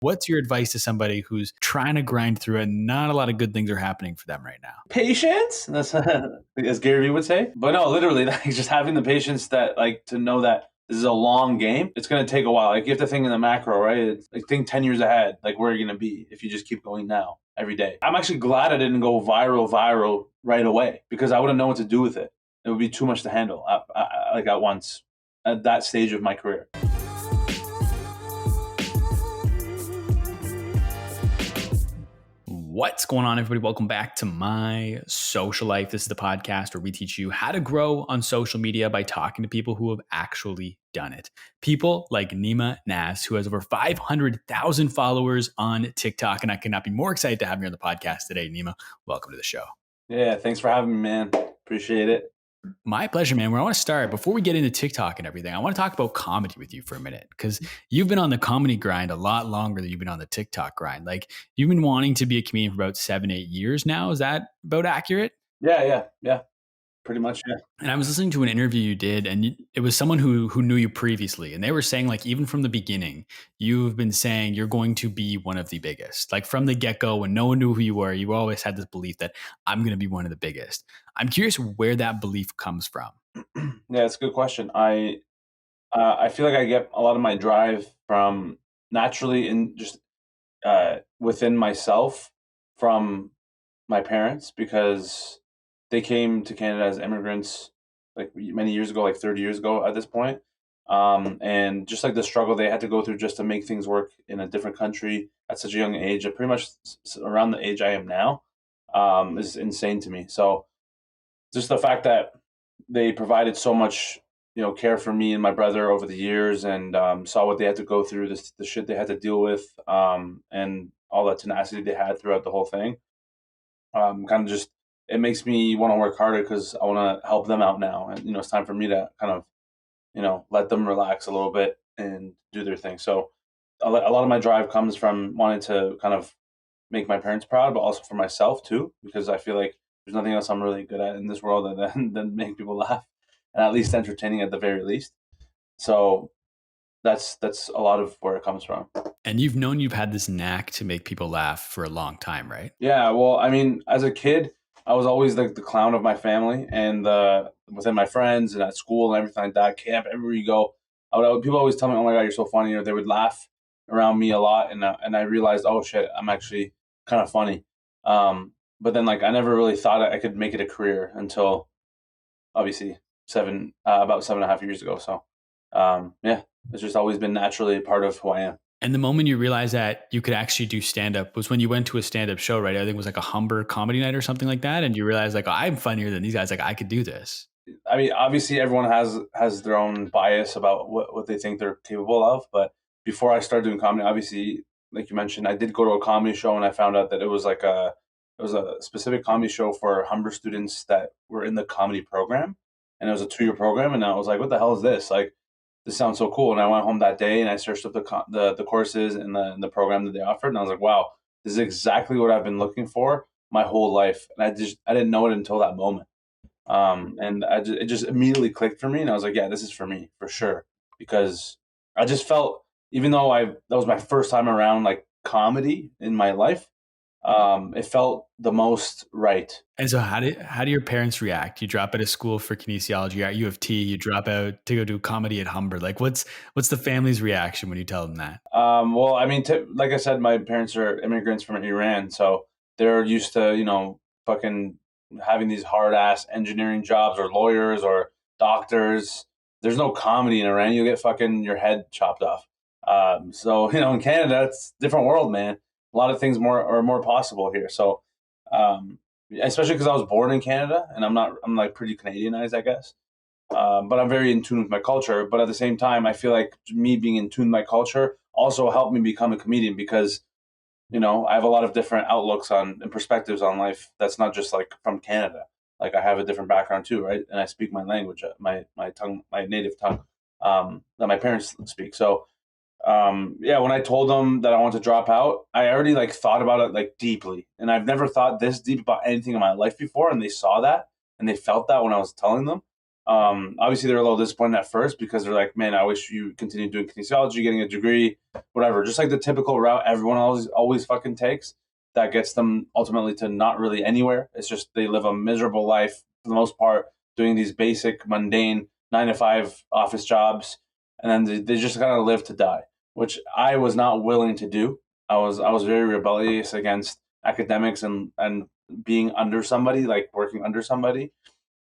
What's your advice to somebody who's trying to grind through it and not a lot of good things are happening for them right now? Patience, that's as Gary Vee would say. But no, literally, like, just having the patience that, like, to know that this is a long game. It's going to take a while. Like, you have to think in the macro, right? It's like, think 10 years ahead, like where you're going to be if you just keep going now every day. I'm actually glad I didn't go viral right away, because I wouldn't know what to do with it. It would be too much to handle like at once at that stage of my career. What's going on, everybody? Welcome back to My Social Life. This is the podcast where we teach you how to grow on social media by talking to people who have actually done it. People like NeemaNaz, who has over 500,000 followers on TikTok. And I cannot be more excited to have you on the podcast today. Neema, welcome to the show. Yeah, thanks for having me, man. Appreciate it. My pleasure, man. Where I want to start, before we get into TikTok and everything, I want to talk about comedy with you for a minute, because you've been on the comedy grind a lot longer than you've been on the TikTok grind. Like, you've been wanting to be a comedian for about 7-8 years now. Is that about accurate? Yeah. Pretty much, yeah. And I was listening to an interview you did, and it was someone who knew you previously. And they were saying, like, even from the beginning, you've been saying you're going to be one of the biggest. Like, from the get-go, when no one knew who you were, you always had this belief that I'm going to be one of the biggest. I'm curious where that belief comes from. Yeah, it's a good question. I feel like I get a lot of my drive from naturally in just within myself from my parents, because they came to Canada as immigrants like many years ago, like 30 years ago at this point. And just like the struggle they had to go through just to make things work in a different country at such a young age, pretty much around the age I am now, is insane to me. So just the fact that they provided so much, care for me and my brother over the years, and saw what they had to go through, the shit they had to deal with, and all that tenacity they had throughout the whole thing. Kind of just, it makes me want to work harder, because I want to help them out now. And, it's time for me to kind of, let them relax a little bit and do their thing. So a lot of my drive comes from wanting to kind of make my parents proud, but also for myself too, because I feel like there's nothing else I'm really good at in this world than make people laugh, and at least entertaining at the very least. So that's a lot of where it comes from. And you've had this knack to make people laugh for a long time, right? Yeah. Well, I mean, as a kid, I was always like the clown of my family, and within my friends and at school and everything like that, camp, everywhere you go, people always tell me, "Oh my God, you're so funny," or they would laugh around me a lot, and I realized, oh shit, I'm actually kind of funny. But then, like, I never really thought I could make it a career until obviously about 7.5 years ago. So yeah, it's just always been naturally a part of who I am. And the moment you realized that you could actually do stand-up was when you went to a stand-up show, right? I think it was like a Humber comedy night or something like that. And you realized, like, oh, I'm funnier than these guys. Like, I could do this. I mean, obviously everyone has their own bias about what they think they're capable of. But before I started doing comedy, obviously, like you mentioned, I did go to a comedy show, and I found out that it was a specific comedy show for Humber students that were in the comedy program. And it was a 2-year program. And I was like, what the hell is this? Like, this sounds so cool. And I went home that day and I searched up the courses and the program that they offered. And I was like, wow, this is exactly what I've been looking for my whole life. And I didn't know it until that moment. And it just immediately clicked for me. And I was like, yeah, this is for me for sure. Because I just felt, even though that was my first time around like comedy in my life, it felt the most right. And so how do your parents react? You drop out of school for kinesiology, you're at U of T, you drop out to go do comedy at Humber. Like, what's the family's reaction when you tell them that? Well, I mean, like I said, my parents are immigrants from Iran, so they're used to, fucking having these hard ass engineering jobs, or lawyers or doctors. There's no comedy in Iran. You get fucking your head chopped off. So, in Canada, it's a different world, man. A lot of things are more possible here. So, especially because I was born in Canada, and I'm like pretty Canadianized, I guess. But I'm very in tune with my culture. But at the same time, I feel like me being in tune with my culture also helped me become a comedian, because, I have a lot of different outlooks and perspectives on life. That's not just like from Canada. Like, I have a different background too, right? And I speak my language, my tongue, my native tongue, that my parents speak. So, yeah, when I told them that I wanted to drop out, I already like thought about it like deeply, and I've never thought this deep about anything in my life before. And they saw that, and they felt that when I was telling them. Obviously, they're a little disappointed at first because they're like, "Man, I wish you continued doing kinesiology, getting a degree, whatever." Just like the typical route everyone always fucking takes. That gets them ultimately to not really anywhere. It's just they live a miserable life for the most part, doing these basic, mundane 9 to 5 office jobs, and then they just kind of live to die, which I was not willing to do. I was very rebellious against academics and being under somebody, like working under somebody.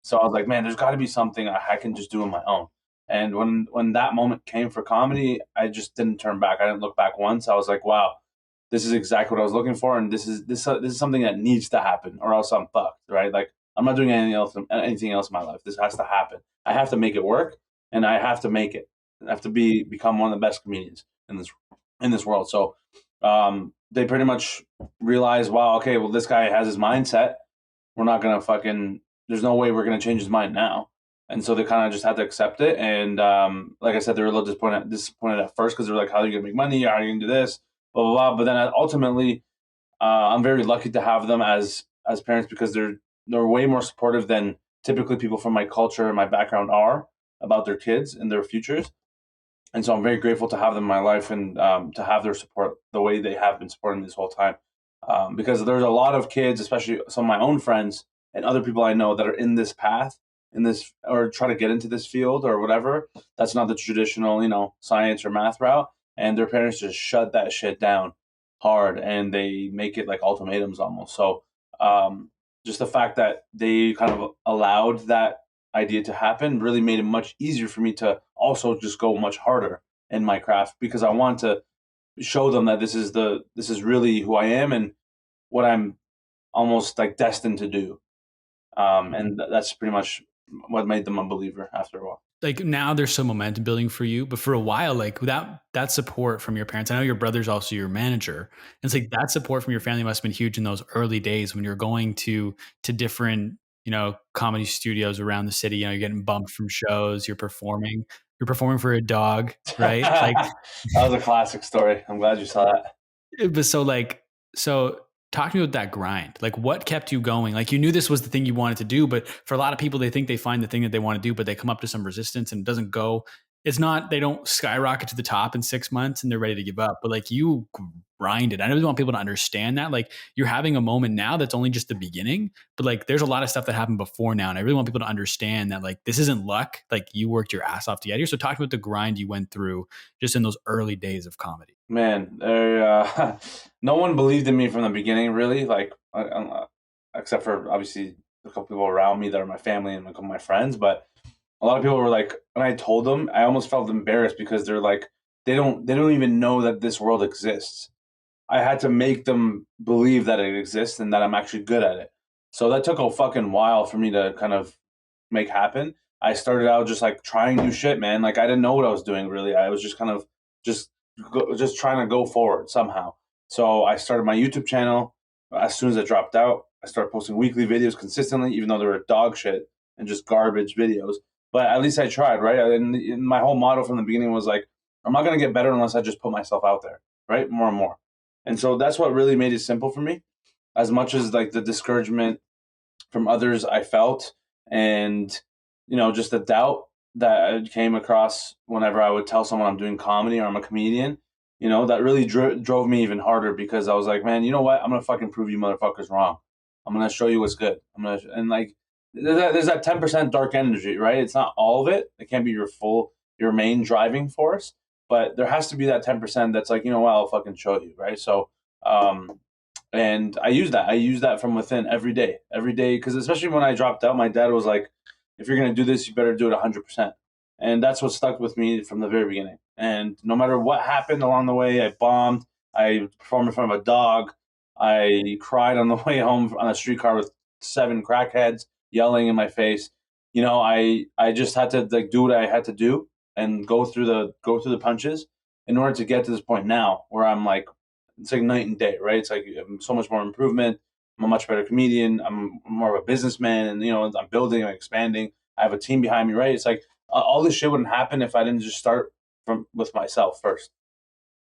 So I was like, man, there's got to be something I can just do on my own. And when that moment came for comedy, I just didn't turn back. I didn't look back once. I was like, wow, this is exactly what I was looking for, and this is something that needs to happen, or else I'm fucked, right? Like I'm not doing anything else in my life. This has to happen. I have to make it work, and I have to make it. I have to become one of the best comedians in this world. So they pretty much realized, wow, okay, well, this guy has his mindset. We're not gonna fucking. There's no way we're gonna change his mind now. And so they kind of just had to accept it. And like I said, they were a little disappointed at first because they were like, "How are you gonna make money? How are you gonna do this?" Blah blah blah. But then ultimately, I'm very lucky to have them as parents because they're way more supportive than typically people from my culture and my background are about their kids and their futures. And so I'm very grateful to have them in my life and to have their support the way they have been supporting me this whole time. Because there's a lot of kids, especially some of my own friends and other people I know that are in this path, in this or try to get into this field or whatever. That's not the traditional, science or math route, and their parents just shut that shit down hard, and they make it like ultimatums almost. So just the fact that they kind of allowed that idea to happen really made it much easier for me to also just go much harder in my craft because I want to show them that this is really who I am and what I'm almost like destined to do. And that's pretty much what made them a believer after a while. Like now there's some momentum building for you, but for a while, like without that support from your parents, I know your brother's also your manager. And it's like that support from your family must have been huge in those early days when you're going to different, comedy studios around the city. You're getting bumped from shows, you're performing for a dog, right? Like That was a classic story. I'm glad you saw that. but so talk to me about that grind. Like what kept you going? Like you knew this was the thing you wanted to do, but for a lot of people, they think they find the thing that they want to do, but they come up to some resistance and it doesn't go. It's not, they don't skyrocket to the top in 6 months and they're ready to give up. But like you grinded. I really want people to understand that. Like you're having a moment now that's only just the beginning, but like there's a lot of stuff that happened before now. And I really want people to understand that like this isn't luck. Like you worked your ass off to get here. So talk about the grind you went through just in those early days of comedy. Man, no one believed in me from the beginning, really. Like, except for obviously a couple people around me that are my family and a couple of my friends. But a lot of people were like, when I told them, I almost felt embarrassed because they're like, they don't even know that this world exists. I had to make them believe that it exists and that I'm actually good at it. So that took a fucking while for me to kind of make happen. I started out just like trying new shit, man. Like I didn't know what I was doing really. I was just kind of just just trying to go forward somehow. So I started my YouTube channel as soon as I dropped out. I started posting weekly videos consistently, even though they were dog shit and just garbage videos. But at least I tried, right? And my whole motto from the beginning was like, I'm not gonna get better unless I just put myself out there, right? More and more. And so that's what really made it simple for me. As much as like the discouragement from others I felt, and just the doubt that I came across whenever I would tell someone I'm doing comedy or I'm a comedian. That really drove me even harder because I was like, man, you know what? I'm gonna fucking prove you motherfuckers wrong. I'm gonna show you what's good. And like there's that 10% dark energy, right? It's not all of it. It can't be your main driving force, but there has to be that 10% that's like, you know what? I'll fucking show you, right? So um, and I use that. I use that from within every day. Because especially when I dropped out, my dad was like, "If you're gonna do this, you better do it 100%." And that's what stuck with me from the very beginning. And no matter what happened along the way, I bombed. I performed in front of a dog. I cried on the way home on a streetcar with 7 crackheads yelling in my face. I just had to like do what I had to do and go through the punches in order to get to this point now where I'm like it's like night and day, right? It's like so much more improvement. I'm a much better comedian. I'm more of a businessman, and I'm building, I'm expanding. I have a team behind me, right? It's like all this shit wouldn't happen if I didn't just start from with myself first.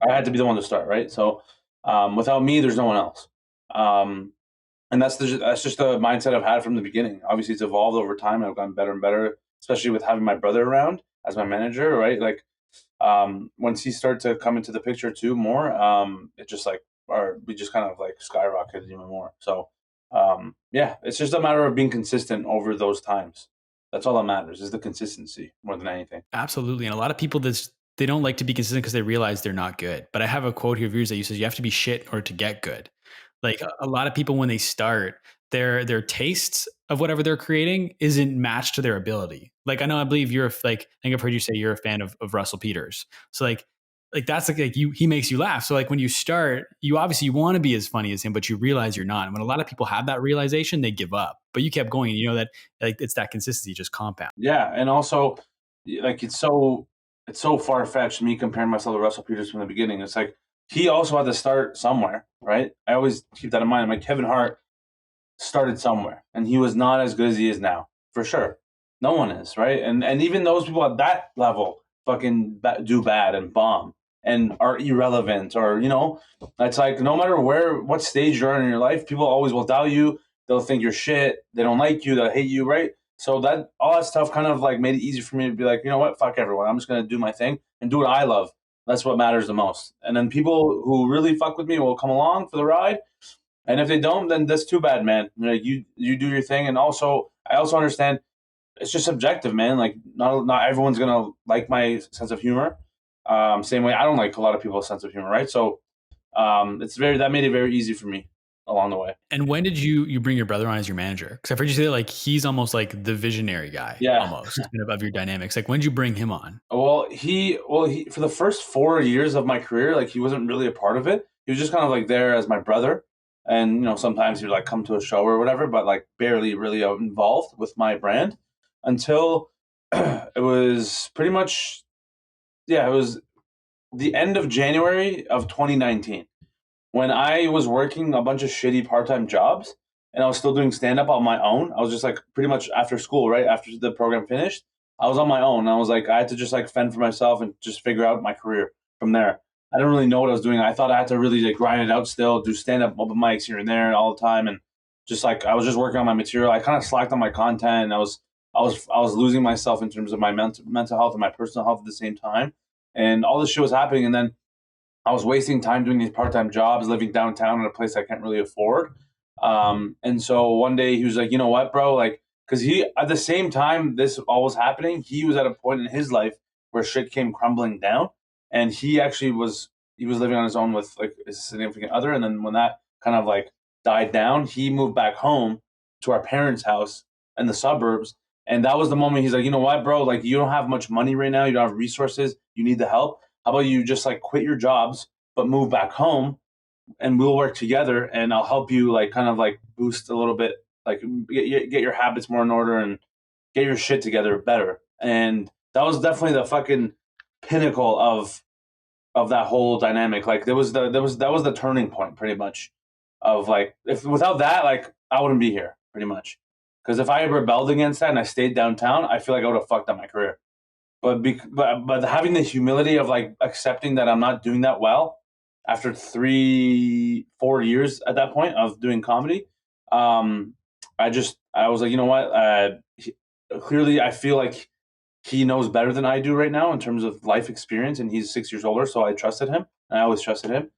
I had to be the one to start, right? So without me, there's no one else. Um, and that's just the mindset I've had from the beginning. Obviously, it's evolved over time. I've gotten better and better especially with having my brother around as my manager, right? Like, once he started to come into the picture too more, it just like, or we just kind of like skyrocketed even more. So, yeah, it's just a matter of being consistent over those times. That's all that matters, is the consistency more than anything. Absolutely. And a lot of people this they don't like to be consistent because they realize they're not good. But I have a quote here of yours that you says you have to be shit in order to get good. Like a lot of people when they start, their tastes of whatever they're creating isn't matched to their ability. Like I believe you're like I think I've heard you say you're a fan of Russell Peters. So like that's like you he makes you laugh. So like when you start, you obviously you want to be as funny as him, but you realize you're not. And when a lot of people have that realization, they give up. But you kept going, and you know that like it's that consistency just compound. Yeah, and also, like, it's so far fetched me comparing myself to Russell Peters from the beginning. It's like he also had to start somewhere, right? I always keep that in mind. Like Kevin Hart started somewhere, and he was not as good as he is now, for sure. No one is, right? And even those people at that level fucking do bad and bomb and are irrelevant, or it's like no matter what stage you're in your life, people always will doubt you. They'll think you're shit. They don't like you. They'll hate you, right? So that all that stuff kind of like made it easy for me to be like, you know what, fuck everyone. I'm just gonna do my thing and do what I love. That's what matters the most. And then people who really fuck with me will come along for the ride, and if they don't, then that's too bad, man. Like you do your thing, and also I also understand it's just subjective, man. Like not everyone's gonna like my sense of humor. Same way I don't like a lot of people's sense of humor, right? So that made it very easy for me along the way. And when did you bring your brother on as your manager? Because I've heard you say that, like he's almost like the visionary guy, Yeah. almost of your dynamics. Like when did you bring him on? Well, he for the first 4 years of my career, like he wasn't really a part of it. He was just kind of like there as my brother, and sometimes he'd like come to a show or whatever, but like barely really involved with my brand until it was pretty much, yeah, it was the end of January of 2019 when I was working a bunch of shitty part-time jobs and I was still doing stand-up on my own. I was just like pretty much after school, right after the program finished, I was on my own. I was like, I had to just like fend for myself and just figure out my career from there. I didn't really know what I was doing. I thought I had to really like grind it out still, do stand-up open mics here and there all the time, and just like I was just working on my material. I kind of slacked on my content. I was losing myself in terms of my mental health and my personal health at the same time, and all this shit was happening. And then I was wasting time doing these part time jobs, living downtown in a place I can't really afford. And so one day he was like, you know what, bro? Like, because he, at the same time this all was happening, he was at a point in his life where shit came crumbling down. And he was living on his own with like his significant other. And then when that kind of like died down, he moved back home to our parents' house in the suburbs. And that was the moment he's like, you know what, bro? Like, you don't have much money right now. You don't have resources. You need the help. How about you just like quit your jobs, but move back home, and we'll work together, and I'll help you like kind of like boost a little bit, like get your habits more in order and get your shit together better. And that was definitely the fucking pinnacle of that whole dynamic. Like that was the turning point pretty much of like, if without that, like I wouldn't be here pretty much. Because if I rebelled against that and I stayed downtown, I feel like I would have fucked up my career. But having the humility of like accepting that I'm not doing that well after 3 4 years at that point of doing comedy, um I was like, you know what, clearly I feel like he knows better than I do right now in terms of life experience, and he's 6 years older, so I trusted him, and I always trusted him.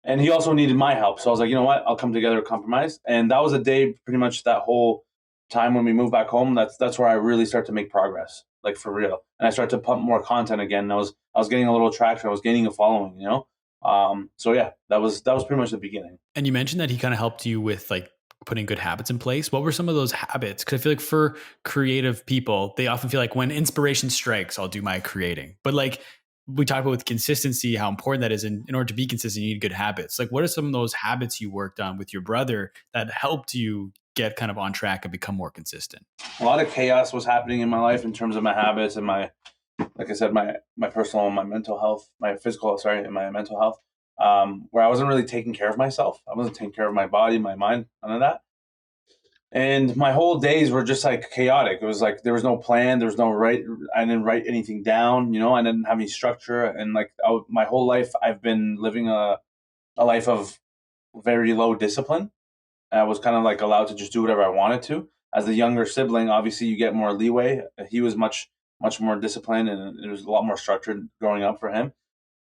And he also needed my help, so I was like, you know what, I'll come together, compromise. And that was a day, pretty much that whole time when we moved back home, that's where I really start to make progress, like for real. And I started to pump more content again. And I was getting a little traction. I was gaining a following. So yeah, that was pretty much the beginning. And you mentioned that he kind of helped you with like putting good habits in place. What were some of those habits? Because I feel like for creative people, they often feel like when inspiration strikes, I'll do my creating. But like we talk about with consistency, how important that is. In order to be consistent, you need good habits. Like what are some of those habits you worked on with your brother that helped you get kind of on track and become more consistent? A lot of chaos was happening in my life in terms of my habits and my, like I said, my personal and my mental health, my physical, sorry, and my mental health, where I wasn't really taking care of myself. I wasn't taking care of my body, my mind, none of that. And my whole days were just like chaotic. It was like there was no plan, there was no right. I didn't write anything down. I didn't have any structure, and like my whole life, I've been living a life of very low discipline. I was kind of like allowed to just do whatever I wanted to. as the younger sibling, obviously you get more leeway. He was much more disciplined, and it was a lot more structured growing up for him.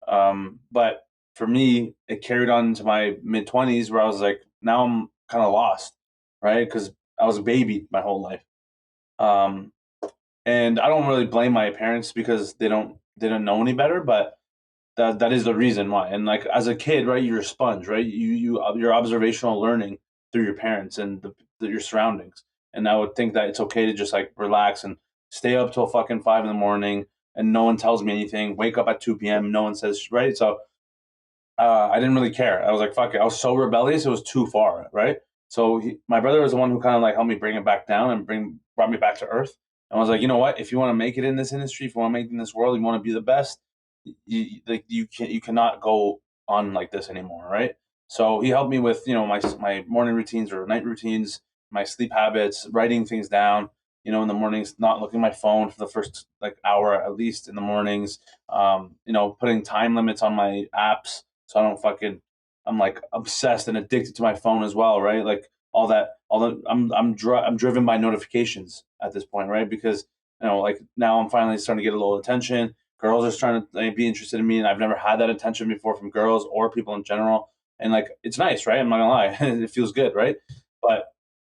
But for me, it carried on into my mid 20s, where I was like, now I'm kind of lost, right? Because I was a baby my whole life. Um, and I don't really blame my parents because they don't know any better, but that is the reason why. And like as a kid, right, you're a sponge, right? You're observational learning through your parents and your surroundings. And I would think that it's okay to just like relax and stay up till fucking 5 in the morning, and no one tells me anything. Wake up at 2 p.m. No one says, right. So I didn't really care. I was like, fuck it. I was so rebellious. It was too far, right? So my brother was the one who kind of like helped me bring it back down and brought me back to earth. And I was like, you know what? If you want to make it in this industry, if you want to make it in this world, you want to be the best, you cannot go on like this anymore, right? So he helped me with my morning routines or night routines, my sleep habits, writing things down. In the mornings, not looking at my phone for the first like hour at least in the mornings. Putting time limits on my apps so I don't fucking I'm like obsessed and addicted to my phone as well, right? Like all the I'm driven by notifications at this point, right? Because like now I'm finally starting to get a little attention. Girls are trying to like, be interested in me, and I've never had that attention before from girls or people in general. And like it's nice, right? I'm not gonna lie, it feels good, right? But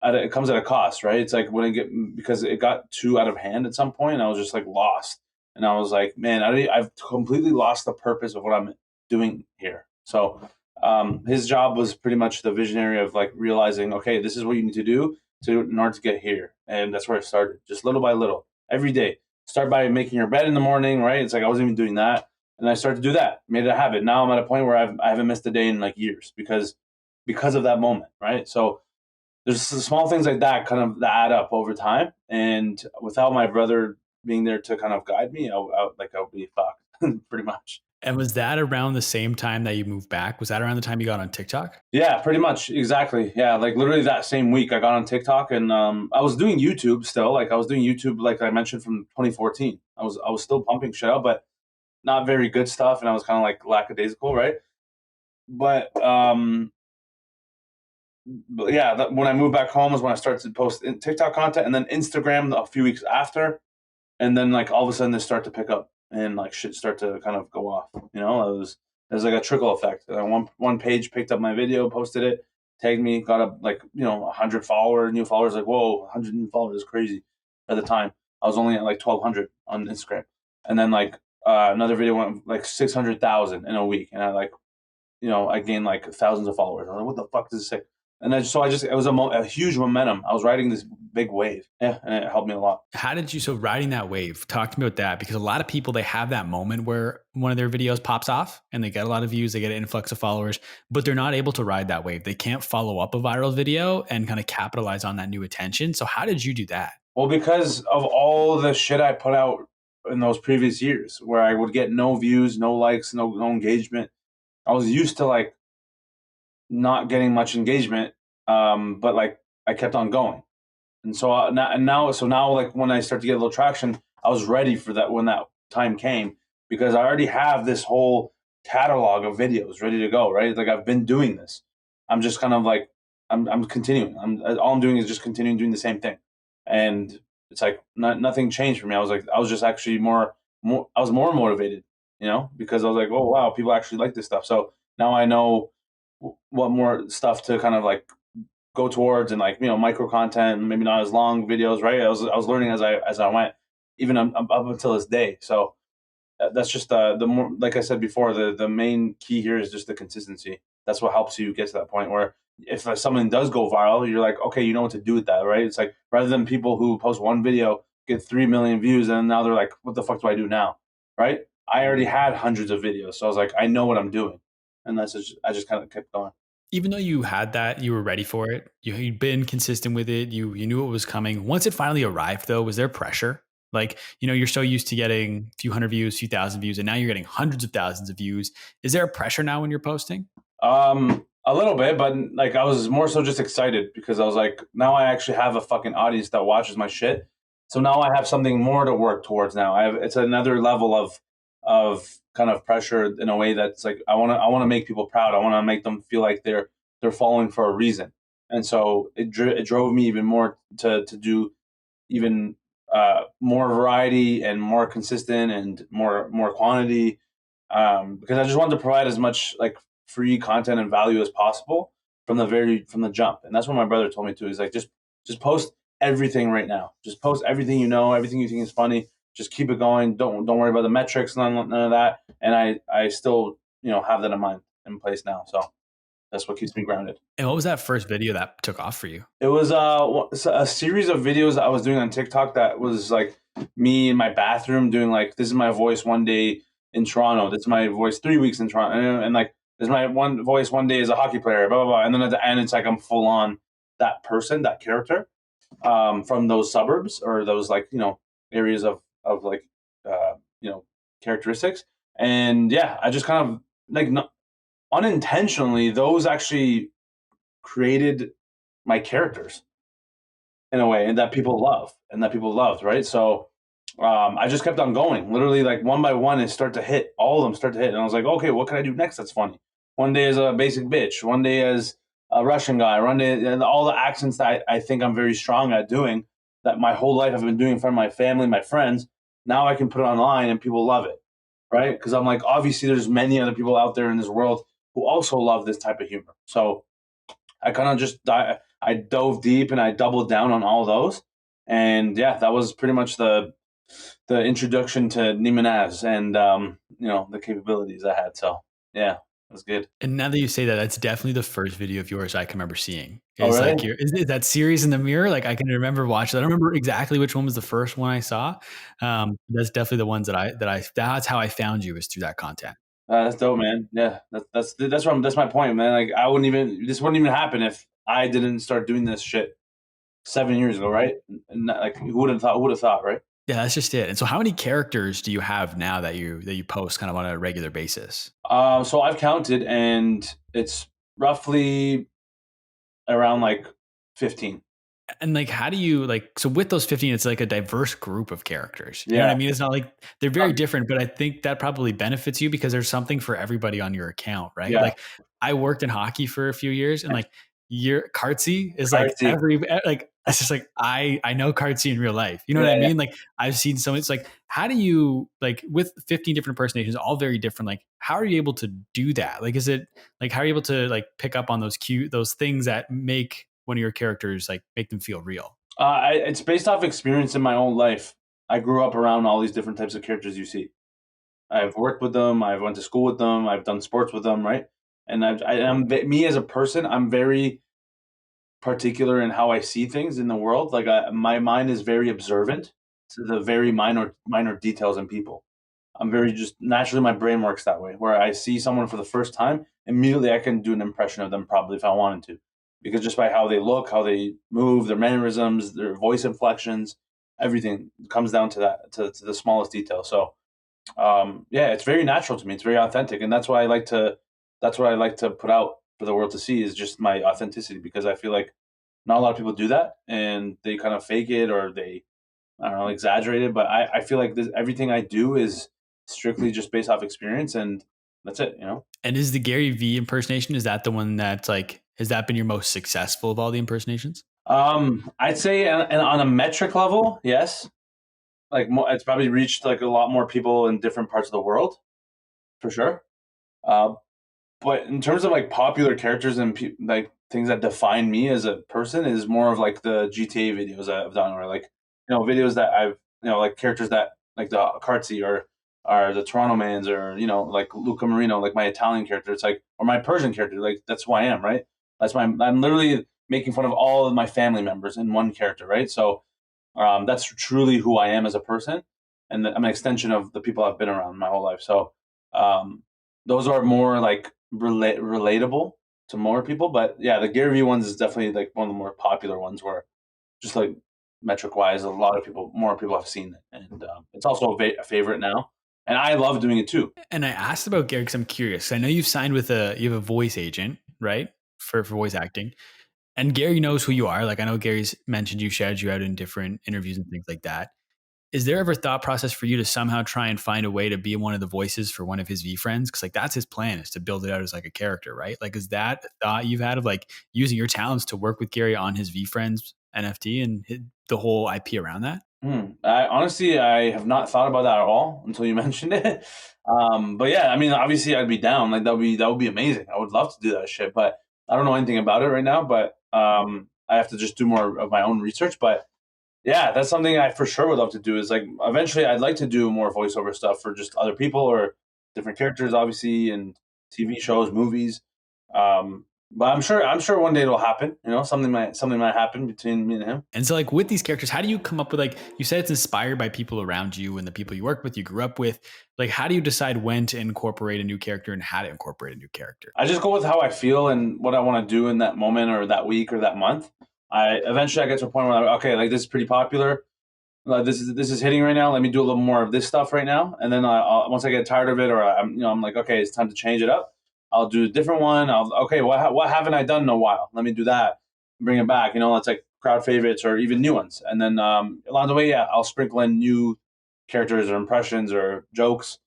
it comes at a cost, right? It's like because it got too out of hand at some point, and I was just like lost, and I was like, man, I've completely lost the purpose of what I'm doing here. So his job was pretty much the visionary of like realizing, okay, this is what you need to do in order to get here, and that's where I started, just little by little, every day. Start by making your bed in the morning, right? It's like I wasn't even doing that, and I started to do that, made it a habit. Now I'm at a point where I haven't missed a day in like years because of that moment, right? So there's small things like that kind of that add up over time, and without my brother being there to kind of guide me, I would be fucked pretty much. And was that around the same time that you moved back? Was that around the time you got on TikTok? Yeah, pretty much. Exactly. Yeah, like literally that same week I got on TikTok, and I was doing YouTube still. Like I was doing YouTube like I mentioned from 2014. I was still pumping shit out, but not very good stuff, and I was kind of like lackadaisical, right? But yeah, when I moved back home is when I started to post TikTok content, and then Instagram a few weeks after, and then like all of a sudden they start to pick up and like shit start to kind of go off. There's like a trickle effect. One page picked up my video, posted it, tagged me, got up like 100 new followers. Like whoa, 100 new followers is crazy. At the time, I was only at like 1,200 on Instagram, and then like another video went like 600,000 in a week, and I gained like thousands of followers. I'm like, what the fuck does this say? And then so it was a huge momentum. I was riding this big wave, yeah, and it helped me a lot. How did you, so riding that wave, talk to me about that, because a lot of people, they have that moment where one of their videos pops off and they get a lot of views, they get an influx of followers, but they're not able to ride that wave. They can't follow up a viral video and kind of capitalize on that new attention. So how did you do that? Well, because of all the shit I put out in those previous years, where I would get no views, no likes, no engagement, I was used to like not getting much engagement, but like I kept on going. And so now, like when I start to get a little traction, I was ready for that when that time came, because I already have this whole catalog of videos ready to go. Right, like I've been doing this. I'm just kind of like I'm continuing. All I'm doing is just continuing doing the same thing, and it's like nothing changed for me. I was just actually more I was more motivated, because I was like, oh wow, people actually like this stuff. So now I know what more stuff to kind of like go towards, and like micro content, maybe not as long videos, right? I was learning as I went, even up until this day. So that's just the more, like I said before, the main key here is just the consistency. That's what helps you get to that point where if something does go viral, you're like, okay, you know what to do with that, right? It's like rather than people who post one video get 3 million views and now they're like, what the fuck do I do now, right? I already had hundreds of videos, so I was like, I know what I'm doing, and I just kind of kept going. Even though you had that, you were ready for it. You'd been consistent with it. You knew what was coming. Once it finally arrived, though, was there pressure? Like, you're so used to getting a few hundred views, a few thousand views, and now you're getting hundreds of thousands of views. Is there a pressure now when you're posting? A little bit, but like I was more so just excited because I was like, now I actually have a fucking audience that watches my shit. So now I have something more to work towards. Now it's another level of kind of pressure in a way that's like I want to make people proud. I want to make them feel like they're following for a reason. and so it drove me even more to do even more variety and more consistent and more quantity, because I just wanted to provide as much like free content and value as possible from the jump. And that's what my brother told me too. He's like, just post everything right now. Just post everything you know, everything you think is funny. Just keep it going. Don't worry about the metrics, none of that. And I still have that in mind in place now. So that's what keeps me grounded. And what was that first video that took off for you? It was a series of videos I was doing on TikTok that was like me in my bathroom doing like, this is my voice one day in Toronto. This is my voice 3 weeks in Toronto, and like, this is my one voice one day as a hockey player. Blah blah blah. And then at the end, it's like I'm full on that person, that character, from those suburbs or those like areas of like uh, you know characteristics. And yeah, I just kind of like unintentionally those actually created my characters in a way, and that people love and that people loved, right? So I just kept on going, literally like one by one, and start to hit all of them, start to hit, and I was like, okay, what can I do next? That's funny. One day as a basic bitch, one day as a Russian guy, one day, and all the accents that I think I'm very strong at doing, that my whole life I've been doing in front of my family, my friends. Now I can put it online and people love it, right? Because I'm like, obviously, there's many other people out there in this world who also love this type of humor. So I kind of I dove deep and I doubled down on all those. And yeah, that was pretty much the introduction to NeemaNaz and the capabilities I had. So yeah, it was good. And now that you say that, that's definitely the first video of yours I can remember seeing. Oh Is really? like your is that series in the mirror? Like I can remember watching. I don't remember exactly which one was the first one I saw. That's definitely the ones that's how I found you, is through that content. That's dope, man. Yeah, that's my point, man. Like this wouldn't even happen if I didn't start doing this shit 7 years ago, right? And like who would have thought? Who would have thought, right? Yeah, that's just it. And so how many characters do you have now that you post kind of on a regular basis? So I've counted, and it's roughly around like 15. And like, how do you like, so with those 15, it's like a diverse group of characters. You know what I Yeah. mean? It's not like they're very different, but I think that probably benefits you because there's something for everybody on your account, right? Yeah. Like I worked in hockey for a few years, and like your Cartsy is like Crazy. like, it's just like, I know Cartsy in real life. You know what Yeah, I yeah. mean? Like I've seen so it's like, how do you like with 15 different impersonations, all very different, like how are you able to do that? Like, is it like, how are you able to like pick up on those things that make one of your characters like make them feel real? It's based off experience in my own life. I grew up around all these different types of characters you see. I've worked with them. I've went to school with them. I've done sports with them, right? And me as a person. I'm very particular in how I see things in the world. Like my mind is very observant to the very minor details in people. I'm very just naturally my brain works that way. Where I see someone for the first time, immediately I can do an impression of them probably if I wanted to, because just by how they look, how they move, their mannerisms, their voice inflections, everything comes down to that to the smallest detail. So yeah, it's very natural to me. It's very authentic, and that's why I like to. That's what I like to put out for the world to see is just my authenticity, because I feel like not a lot of people do that, and they kind of fake it or they I don't know exaggerate it. But I feel like everything I do is strictly just based off experience, and that's it. And is the Gary V impersonation, is that the one that's like, has that been your most successful of all the impersonations? I'd say on a metric level, yes. Like it's probably reached like a lot more people in different parts of the world for sure. Uh, But in terms of like popular characters and like things that define me as a person is more of like the GTA videos that I've done, or like videos that I've like characters that like the Cartsy or the Toronto Mans, or like Luca Marino, like my Italian character. It's like, or my Persian character. Like that's who I am, right? I'm literally making fun of all of my family members in one character, right? So that's truly who I am as a person, and I'm an extension of the people I've been around my whole life. So um, those are more like relatable to more people. But yeah, the Gary Vee ones is definitely like one of the more popular ones, where just like metric wise, a lot of more people have seen it, and it's also a favorite now. And I love doing it too. And I asked about Gary because I'm curious. I know you've signed with you have a voice agent, right? For voice acting. And Gary knows who you are. Like I know Gary's mentioned you, shared you out in different interviews and things like that. Is there ever thought process for you to somehow try and find a way to be one of the voices for one of his V friends? Because like that's his plan, is to build it out as like a character, right? Like, is that a thought you've had of like using your talents to work with Gary on his V friends NFT and the whole IP around that? I have not thought about that at all until you mentioned it. But yeah, I mean, obviously, I'd be down. Like that would be amazing. I would love to do that shit, but I don't know anything about it right now. But I have to just do more of my own research. But yeah, that's something I for sure would love to do. Is like eventually, I'd like to do more voiceover stuff for just other people or different characters, obviously, and TV shows, movies. But I'm sure one day it'll happen. You know, something might happen between me and him. And so, like with these characters, how do you come up with like you said it's inspired by people around you and the people you work with, you grew up with? Like, how do you decide when to incorporate a new character and how to incorporate a new character? I just go with how I feel and what I want to do in that moment or that week or that month. I get to a point where I'm like, okay, like this is pretty popular. This is hitting right now. Let me do a little more of this stuff right now, and then once I get tired of it, or I'm like, okay, it's time to change it up. I'll do a different one. Okay, what haven't I done in a while? Let me do that, bring it back. You know, it's like crowd favorites or even new ones, and then along the way, yeah, I'll sprinkle in new characters or impressions or jokes,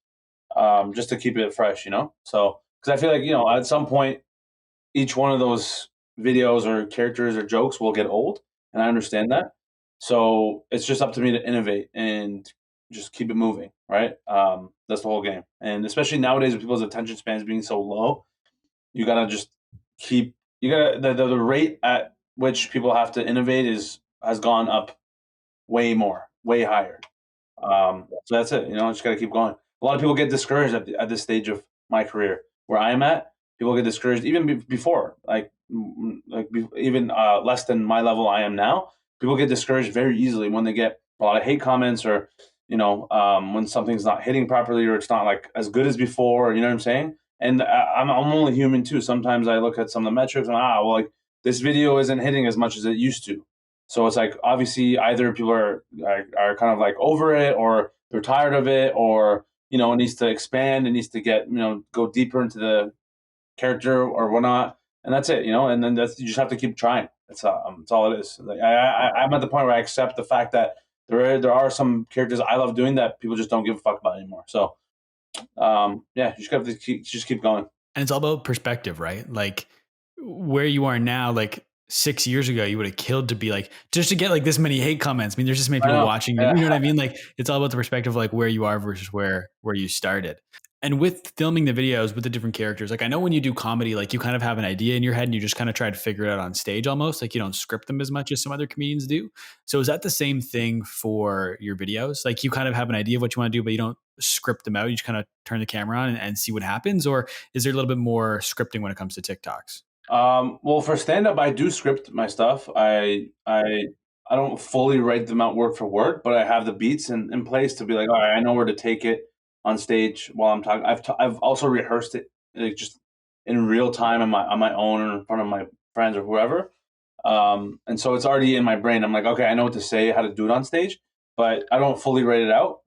just to keep it fresh. You know, so because I feel like at some point each one of those videos or characters or jokes will get old, and I understand that. So it's just up to me to innovate and just keep it moving, right? That's the whole game. And especially nowadays with people's attention spans being so low, you gotta just keep you gotta the rate at which people have to innovate has gone up way more, way higher. So that's it. Just got to keep going. A lot of people get discouraged at this stage of my career where I am at. People get discouraged even before, even less than my level I am now. People get discouraged very easily when they get a lot of hate comments or when something's not hitting properly or it's not like as good as before. You know what I'm saying? And I'm only human too. Sometimes I look at some of the metrics and well, like this video isn't hitting as much as it used to. So it's like obviously either people are kind of like over it or they're tired of it or it needs to expand, it needs to get go deeper into the character or whatnot, and that's it. And then you just have to keep trying. That's all it is. Like I'm at the point where I accept the fact that there are some characters I love doing that people just don't give a fuck about anymore. So yeah, you just have to keep going. And it's all about perspective, right? Like where you are now, like 6 years ago, you would have killed to be like, just to get like this many hate comments. I mean, there's just many people watching, you know what I mean? Like it's all about the perspective of like where you are versus where you started. And with filming the videos with the different characters, like I know when you do comedy, like you kind of have an idea in your head and you just kind of try to figure it out on stage almost. Like you don't script them as much as some other comedians do. So is that the same thing for your videos? Like you kind of have an idea of what you want to do, but you don't script them out. You just kind of turn the camera on and see what happens? Or is there a little bit more scripting when it comes to TikToks? Well, for stand up, I do script my stuff. I don't fully write them out word for word, but I have the beats in place to be like, all right, I know where to take it on stage while I'm talking. I've also rehearsed it like, just in real time on my own or in front of my friends or whoever. And so it's already in my brain. I'm like, okay, I know what to say, how to do it on stage, but I don't fully write it out.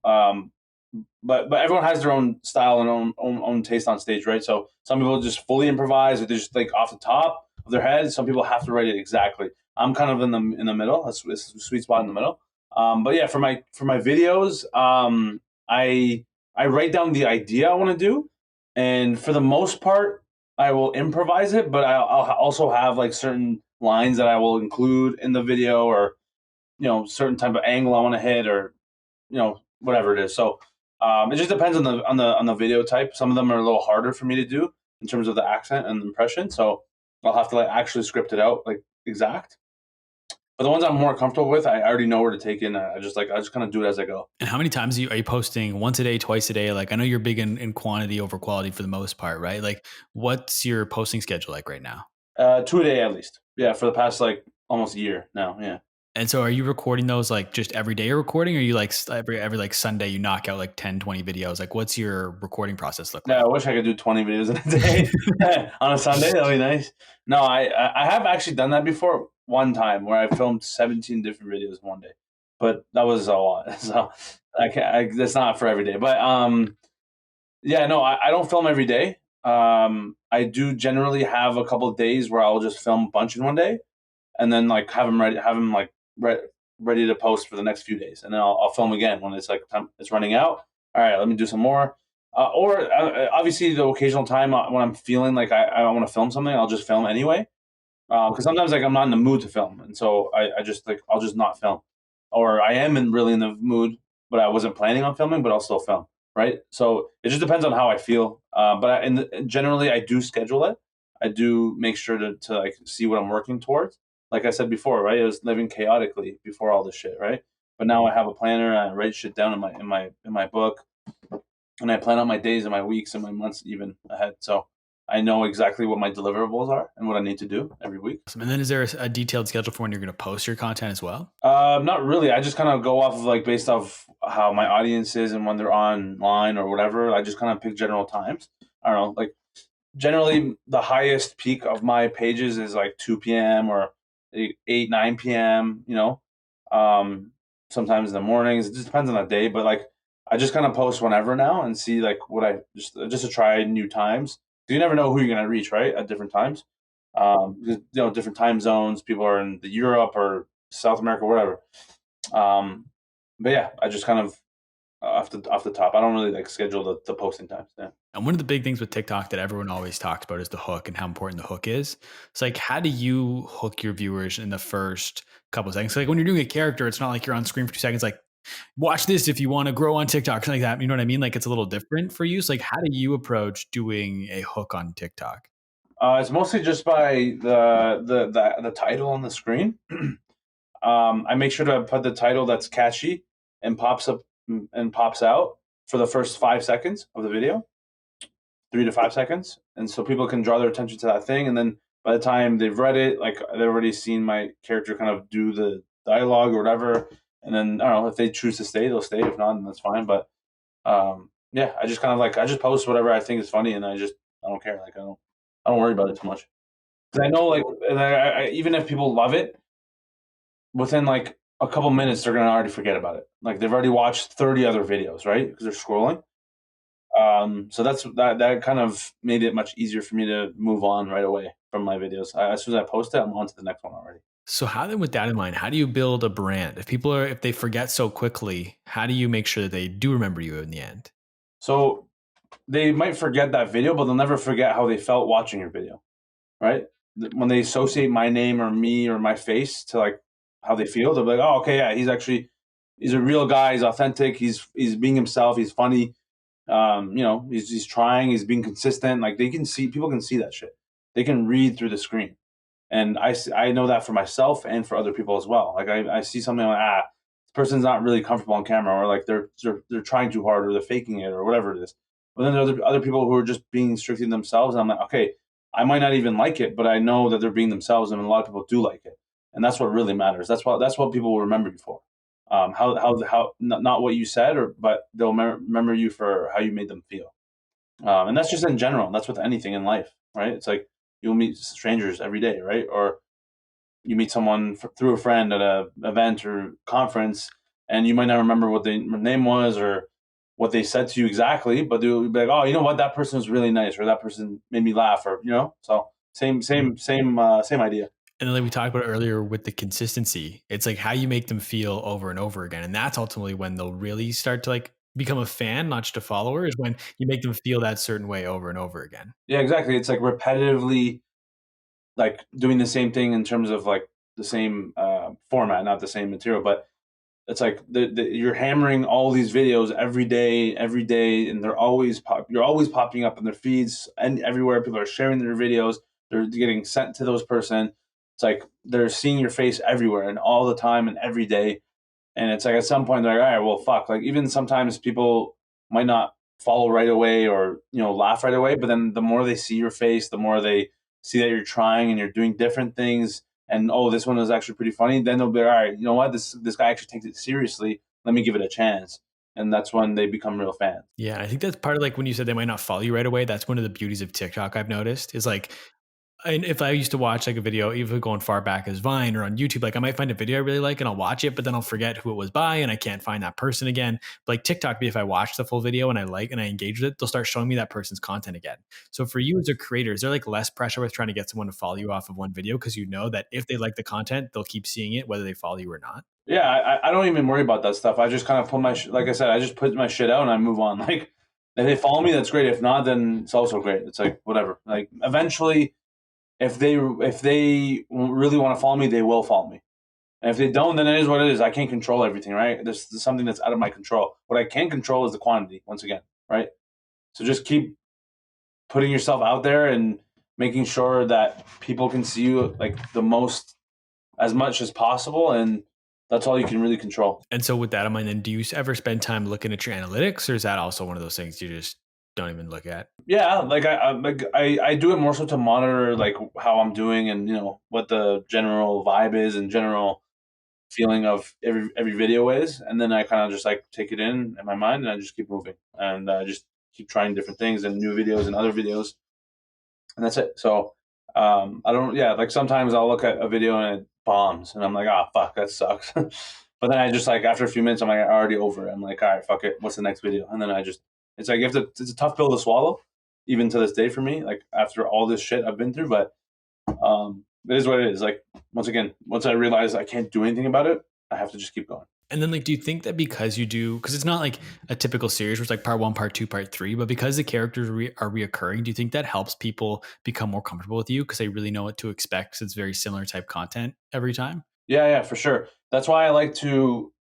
But everyone has their own style and own taste on stage, right? So some people just fully improvise, or they're just like off the top of their head. Some people have to write it exactly. I'm kind of in the middle. That's a sweet spot in the middle. But yeah, for my videos, I write down the idea I want to do, and for the most part, I will improvise it. But I'll also have like certain lines that I will include in the video, or certain type of angle I want to hit, or whatever it is. So it just depends on the video type. Some of them are a little harder for me to do in terms of the accent and impression. So I'll have to like actually script it out like exact. But the ones I'm more comfortable with, I already know where to take in. I just kind of do it as I go. And how many times are you posting? Once a day, twice a day? Like I know you're big in quantity over quality for the most part, right? Like what's your posting schedule like right now? 2 a day at least. Yeah, for the past like almost a year now. Yeah. And so are you recording those like just every day you're recording, or are you like every like Sunday you knock out like 10, 20 videos? Like what's your recording process look like? Yeah, I wish I could do 20 videos in a day on a Sunday. That'd be nice. No, I have actually done that before one time where I filmed 17 different videos in one day, but that was a lot. So that's not for every day. But yeah, no, I don't film every day. I do generally have a couple of days where I'll just film a bunch in one day, and then like have them ready, ready to post for the next few days, and then I'll film again when it's like time it's running out. All right, let me do some more. Or obviously the occasional time when I'm feeling like I want to film something, I'll just film anyway. Because sometimes like I'm not in the mood to film, and so I just like I'll just not film, or I am really in the mood, but I wasn't planning on filming, but I'll still film, right? So it just depends on how I feel. Generally, I do schedule it. I do make sure to like see what I'm working towards. Like I said before, right? I was living chaotically before all this shit, right? But now I have a planner. I write shit down in my book, and I plan out my days and my weeks and my months even ahead. So I know exactly what my deliverables are and what I need to do every week. Awesome. And then is there a detailed schedule for when you're going to post your content as well? Not really. I just kind of go off of like based off how my audience is and when they're online or whatever. I just kind of pick general times. I don't know. Like generally, the highest peak of my pages is like 2 p.m. or 8, 9 p.m. Um, sometimes in the mornings. It just depends on the day. But like, I just kind of post whenever now and see like what I just to try new times. You never know who you're gonna reach, right? At different times. Because, different time zones. People are in the Europe or South America, whatever. Um, but yeah, I just kind of off the top. I don't really like schedule the posting times. Yeah. And one of the big things with TikTok that everyone always talks about is the hook and how important the hook is. It's like, how do you hook your viewers in the first couple of seconds? So like when you're doing a character, it's not like you're on screen for 2 seconds, like, watch this if you want to grow on TikTok, something like that. You know what I mean? Like it's a little different for you. So like, how do you approach doing a hook on TikTok? It's mostly just by the title on the screen. I make sure to put the title that's catchy and pops up and pops out for the first 5 seconds of the video, 3 to 5 seconds, and so people can draw their attention to that thing. And then by the time they've read it, like they've already seen my character kind of do the dialogue or whatever. And then I don't know if they choose to stay, they'll stay. If not, then that's fine. But yeah, I just kind of like I just post whatever I think is funny, and I don't care. Like I don't worry about it too much. 'Cause I know like and even if people love it, within like a couple minutes they're gonna already forget about it. Like they've already watched 30 other videos, right? Because they're scrolling. So that kind of made it much easier for me to move on right away from my videos. As soon as I post it, I'm on to the next one already. So how then with that in mind, how do you build a brand? If they forget so quickly, how do you make sure that they do remember you in the end? So they might forget that video, but they'll never forget how they felt watching your video, right? When they associate my name or me or my face to like how they feel, they'll be like, "Oh, okay, yeah, he's a real guy. He's authentic. He's being himself. He's funny. He's trying. He's being consistent. Like people can see that shit. They can read through the screen, and I know that for myself and for other people as well. Like I see something like this person's not really comfortable on camera, or like they're trying too hard, or they're faking it, or whatever it is. But then there are other people who are just being strictly themselves, and I'm like, okay, I might not even like it, but I know that they're being themselves, and a lot of people do like it, and that's what really matters. That's what people will remember you for. How not what you said, but they'll remember you for how you made them feel. And that's just in general. That's with anything in life, right? It's like you'll meet strangers every day, right? Or you meet someone through a friend at a event or conference, and you might not remember what their name was or what they said to you exactly, but they'll be like, "Oh, you know what? That person was really nice, or that person made me laugh," or So same idea. And then like we talked about earlier with the consistency, it's like how you make them feel over and over again. And that's ultimately when they'll really start to like become a fan, not just a follower, is when you make them feel that certain way over and over again. Yeah, exactly. It's like repetitively, like doing the same thing in terms of like the same format, not the same material, but it's like you're hammering all these videos every day, and you're always popping up in their feeds and everywhere. People are sharing their videos. They're getting sent to those person. It's like they're seeing your face everywhere and all the time and every day. And it's like at some point they're like, all right, well, fuck. Like even sometimes people might not follow right away or laugh right away, but then the more they see your face, the more they see that you're trying and you're doing different things. And oh, this one is actually pretty funny. Then they'll be all right. You know what? This guy actually takes it seriously. Let me give it a chance. And that's when they become real fans. Yeah. I think that's part of like when you said they might not follow you right away. That's one of the beauties of TikTok I've noticed is like, and if I used to watch like a video, even going far back as Vine or on YouTube, like I might find a video I really like and I'll watch it, but then I'll forget who it was by and I can't find that person again. But like TikTok, if I watch the full video and I like and I engage with it, they'll start showing me that person's content again. So for you as a creator, is there like less pressure with trying to get someone to follow you off of one video because you know that if they like the content, they'll keep seeing it whether they follow you or not? Yeah, I don't even worry about that stuff. I just kind of put like I said, I just put my shit out and I move on. Like if they follow me, that's great. If not, then it's also great. It's like whatever. Like eventually, if they really want to follow me, they will follow me. And if they don't, then it is what it is. I can't control everything, right? There's something that's out of my control. What I can control is the quantity. Once again, right? So just keep putting yourself out there and making sure that people can see you like the most as much as possible, and that's all you can really control. And so with that in mind, then do you ever spend time looking at your analytics, or is that also one of those things you just don't even look at? Yeah, I do it more so to monitor like how I'm doing and what the general vibe is and general feeling of every video is, and then I kind of just like take it in my mind and I just keep moving and just keep trying different things and new videos and other videos, and that's it. So I don't, yeah, like sometimes I'll look at a video and it bombs and I'm like, ah, fuck, that sucks. But then I just like after a few minutes I'm like already over it. I'm like, all right, fuck it, what's the next video? And then I just, it's like it's a tough pill to swallow even to this day for me, like after all this shit I've been through. But it is what it is. Like once again, once I realize I can't do anything about it, I have to just keep going. And then, like, do you think that because you do, because it's not like a typical series where it's like part one, part two, part three, but because the characters are reoccurring, do you think that helps people become more comfortable with you because they really know what to expect? Because it's very similar type content every time. Yeah, for sure. That's why I like to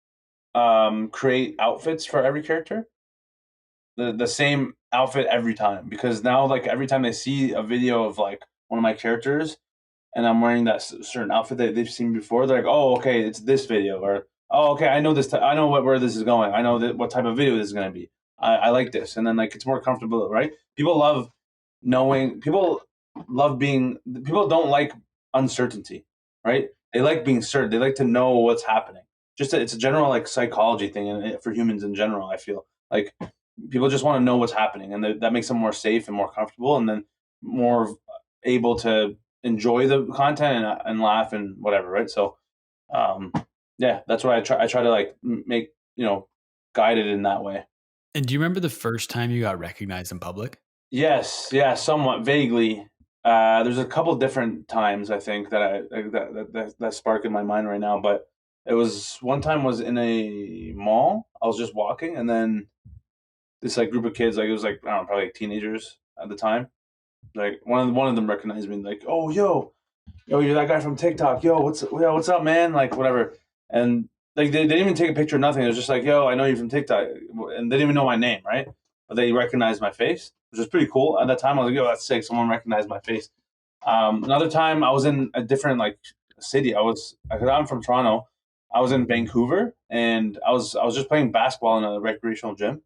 create outfits for every character, the same outfit every time, because now like every time they see a video of like one of my characters and I'm wearing that certain outfit that they've seen before, they're like, oh, okay, it's this video, or oh, okay, I know this. I know where this is going. I know that what type of video this is going to be. I like this, and then like it's more comfortable, right? People love knowing. People love being. People don't like uncertainty, right? They like being certain. They like to know what's happening. Just it's a general like psychology thing, and for humans in general, I feel like people just want to know what's happening, and that makes them more safe and more comfortable, and then more able to enjoy the content and laugh and whatever, right? So, um, yeah, that's what I try. I try to like make guide it in that way. And do you remember the first time you got recognized in public? Yes, yeah, somewhat vaguely. There's a couple different times I think that that spark in my mind right now, but it was one time was in a mall. I was just walking, and then this like group of kids, like it was like I don't know, probably like teenagers at the time. Like one of them recognized me, like, oh yo, you're that guy from TikTok. What's up, man? Like whatever. And like they didn't even take a picture, nothing. It was just like, yo, I know you from TikTok, and they didn't even know my name, right? But they recognized my face, which was pretty cool. At that time, I was like, yo, that's sick. Someone recognized my face. Another time, I was in a different like city. I'm from Toronto. I was in Vancouver, and I was just playing basketball in a recreational gym.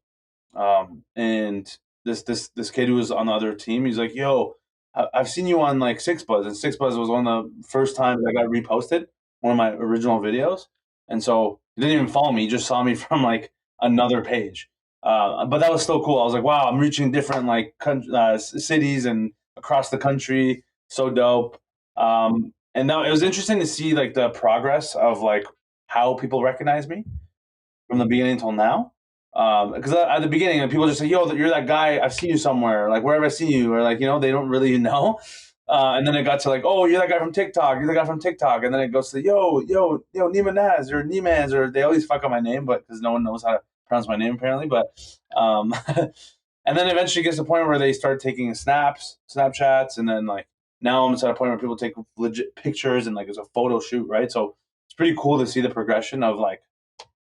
And this kid who was on the other team, he's like, "Yo, I've seen you on like Six Buzz, and Six Buzz was one of the first times I got reposted, one of my original videos." And so he didn't even follow me; he just saw me from like another page. But that was still cool. I was like, "Wow, I'm reaching different like cities and across the country. So dope." And now it was interesting to see like the progress of like how people recognize me from the beginning until now. Because at the beginning, people just say, "Yo, you're that guy. I've seen you somewhere. Like where have I seen you?" Or like they don't really know. And then it got to like, "Oh, you're that guy from TikTok. You're the guy from TikTok." And then it goes to, "Yo, NeemaNaz or NeemaNaz," or they always fuck up my name, but because no one knows how to pronounce my name apparently. But and then eventually it gets to the point where they start taking Snapchats, and then like now I'm at a point where people take legit pictures and like it's a photo shoot, right? So it's pretty cool to see the progression of like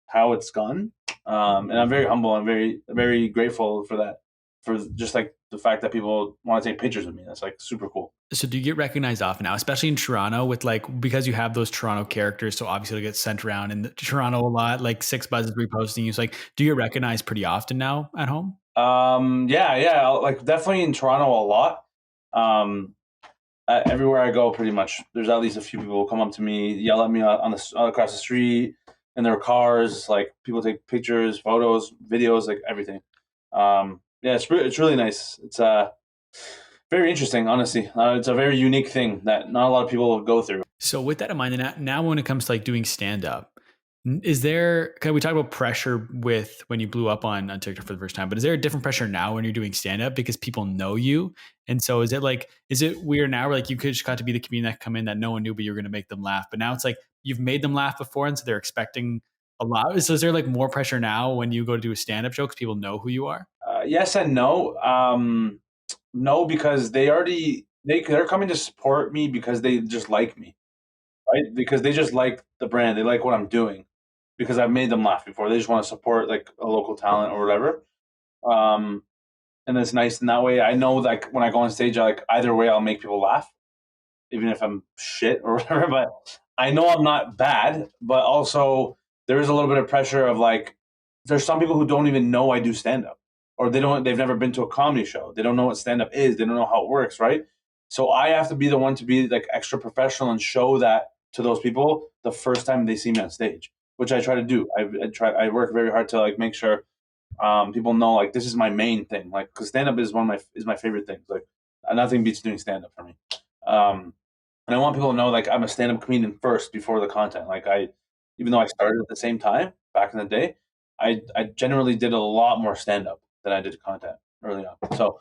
how it's gone. And I'm very humble. I'm very, very grateful for that, for just like the fact that people want to take pictures of me. That's like super cool. So do you get recognized often now, especially in Toronto with like, because you have those Toronto characters, so obviously it gets sent around in Toronto a lot, like Six Buzz is reposting you. So like, do you get recognized pretty often now at home? Yeah, like definitely in Toronto a lot. Um, Everywhere I go, pretty much, there's at least a few people who come up to me, yell at me on the across the street in their cars. Like people take pictures, photos, videos, like everything. Yeah, it's really nice. It's very interesting, honestly. It's a very unique thing that not a lot of people go through. So with that in mind, and now when it comes to like doing stand up, Is there, okay, we talked about pressure with when you blew up on TikTok for the first time, but is there a different pressure now when you're doing stand up because people know you? And so is it like, is it weird now where like you could just got to be the comedian that come in that no one knew, but you're going to make them laugh. But now it's like you've made them laugh before. And so they're expecting a lot. So is there like more pressure now when you go to do a stand up show because people know who you are? Yes and no. No, because they're coming to support me because they just like me, right? Because they just like the brand. They like what I'm doing because I've made them laugh before. They just want to support like a local talent or whatever. Um, and it's nice in that way. I know like when I go on stage, I like either way I'll make people laugh, even if I'm shit or whatever. But I know I'm not bad, but also there is a little bit of pressure of like there's some people who don't even know I do stand up, or they've never been to a comedy show. They don't know what stand up is. They don't know how it works, right? So I have to be the one to be like extra professional and show that to those people the first time they see me on stage, which I try to do. I work very hard to like make sure people know like this is my main thing, like because stand up is my favorite things. Like nothing beats doing stand up for me. Um, and I want people to know like I'm a stand up comedian first before the content. Like even though I started at the same time back in the day, I generally did a lot more stand up than I did content early on. So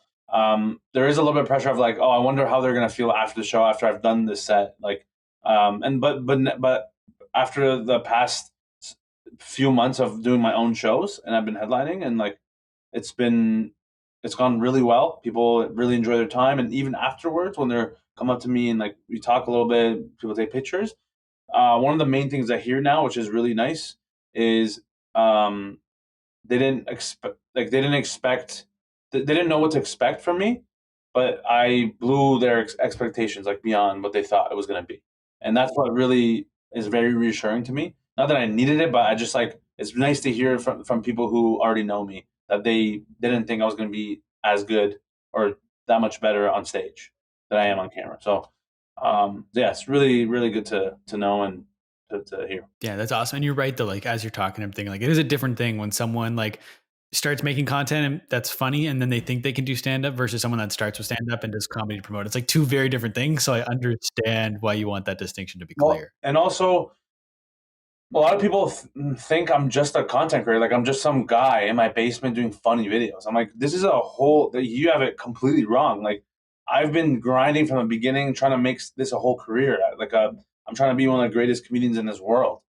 there is a little bit of pressure of like, oh, I wonder how they're gonna feel after the show after I've done this set. Like, and but after the past few months of doing my own shows and I've been headlining and like it's been it's gone really well. People really enjoy their time, and even afterwards when they're come up to me and like we talk a little bit, people take pictures. One of the main things I hear now, which is really nice, is um, they didn't know what to expect from me, but I blew their expectations like beyond what they thought it was going to be, and that's what really is very reassuring to me. Not that I needed it, but I just like it's nice to hear from people who already know me that they didn't think I was going to be as good or that much better on stage than I am on camera. So yeah, it's really good to know and to hear. Yeah, that's awesome. And you're right though, like as you're talking, I'm thinking like it is a different thing when someone like starts making content and that's funny and then they think they can do stand up versus someone that starts with stand up and does comedy to promote. It's like two very different things. So I understand why you want that distinction to be Well, clear. and also a lot of people think I'm just a content creator, like I'm just some guy in my basement doing funny videos. I'm like, this is a whole. You have it completely wrong. Like, I've been grinding from the beginning, trying to make this a whole career. I'm trying to be one of the greatest comedians in this world.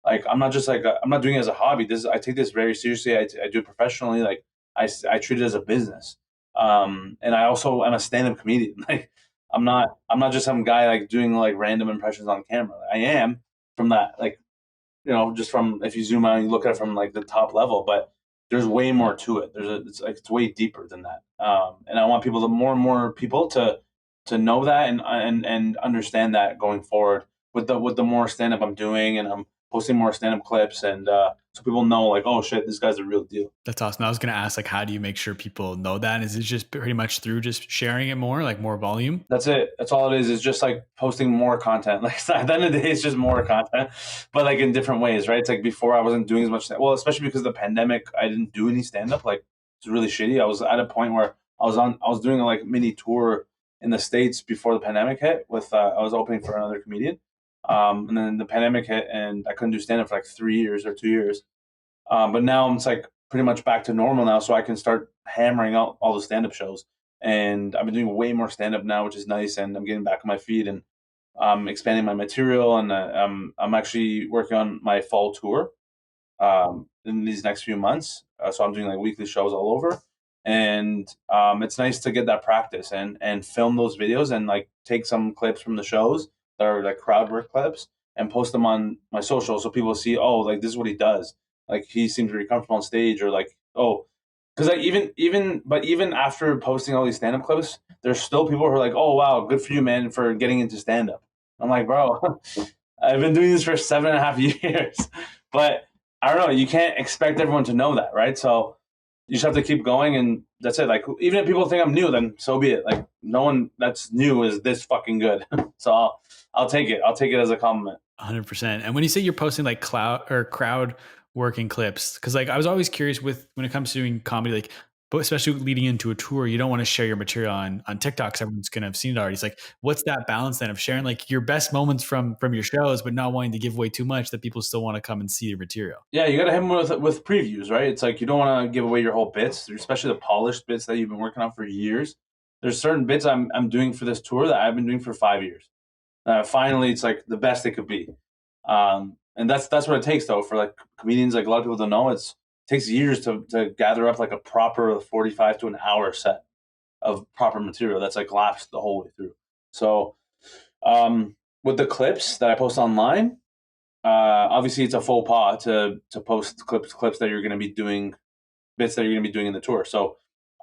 Like, I'm not just like I'm not doing it as a hobby. I take this very seriously. I do it professionally. Like, I treat it as a business. And I also am a stand-up comedian. Like, I'm not just some guy like doing like random impressions on camera. I am from that like just from if you zoom out and you look at it from like the top level, but there's way more to it. It's way deeper than that. And I want people to more and more people to know that and understand that going forward with the more stand up I'm doing and I'm posting more stand up clips and so people know like oh shit this guy's a real deal. That's awesome. I was going to ask like, how do you make sure people know that? Is it just pretty much through just sharing it more, like more volume? That's it. That's all it is. Is just like posting more content. Like at the end of the day, it's just more content, but like in different ways, right? It's like before I wasn't doing as much. Well, especially because of the pandemic, I didn't do any stand up. Like it's really shitty. I was at a point where I was doing a like mini tour in the States before the pandemic hit. With I was opening for another comedian, and then the pandemic hit, and I couldn't do stand up for like 3 years or 2 years. But now it's like pretty much back to normal now, so I can start hammering out all the stand up shows and I've been doing way more stand up now, which is nice. And I'm getting back on my feet and expanding my material. And I'm actually working on my fall tour in these next few months. So I'm doing like weekly shows all over, and it's nice to get that practice and film those videos and like take some clips from the shows that are like crowd work clips and post them on my social so people see oh like this is what he does. Like he seems very comfortable on stage or like oh because like even after posting all these stand up clips, there's still people who are like, "Oh wow, good for you, man, for getting into stand up." I'm like, bro, I've been doing this for 7.5 years, but I don't know. You can't expect everyone to know that, right? So you just have to keep going, and that's it. Like even if people think I'm new, then so be it. Like no one that's new is this fucking good. So I'll take it. I'll take it as a compliment. 100%. And when you say you're posting like cloud or crowd working clips, because like I was always curious with when it comes to doing comedy, like But especially leading into a tour, you don't want to share your material on TikTok because everyone's gonna have seen it already. It's like, what's that balance then of sharing like your best moments from your shows, but not wanting to give away too much that people still want to come and see your material? Yeah, you gotta hit them with previews, right? It's like you don't want to give away your whole bits, especially the polished bits that you've been working on for years. There's certain bits I'm doing for this tour that I've been doing for 5 years. Finally, it's like the best it could be, and that's what it takes though for like comedians. Like a lot of people don't know, it takes years to gather up like a proper 45 to an hour set of proper material that's like laughs the whole way through. So with the clips that I post online, obviously it's a faux pas to post clips that you're going to be doing, bits that you're going to be doing in the tour. So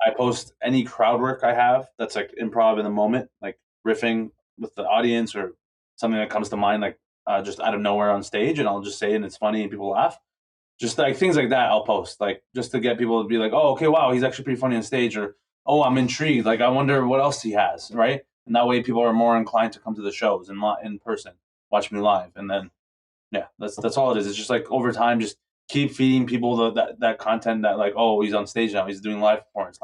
I post any crowd work I have that's like improv in the moment, like riffing with the audience or something that comes to mind, like just out of nowhere on stage, and I'll just say it and it's funny and people laugh. Just like things like that, I'll post like just to get people to be like, oh, okay, wow, he's actually pretty funny on stage, or oh, I'm intrigued, like I wonder what else he has, right? And that way, people are more inclined to come to the shows in person, watch me live, and then yeah, that's all it is. It's just like over time, just keep feeding people that content that like, oh, he's on stage now, he's doing live performance.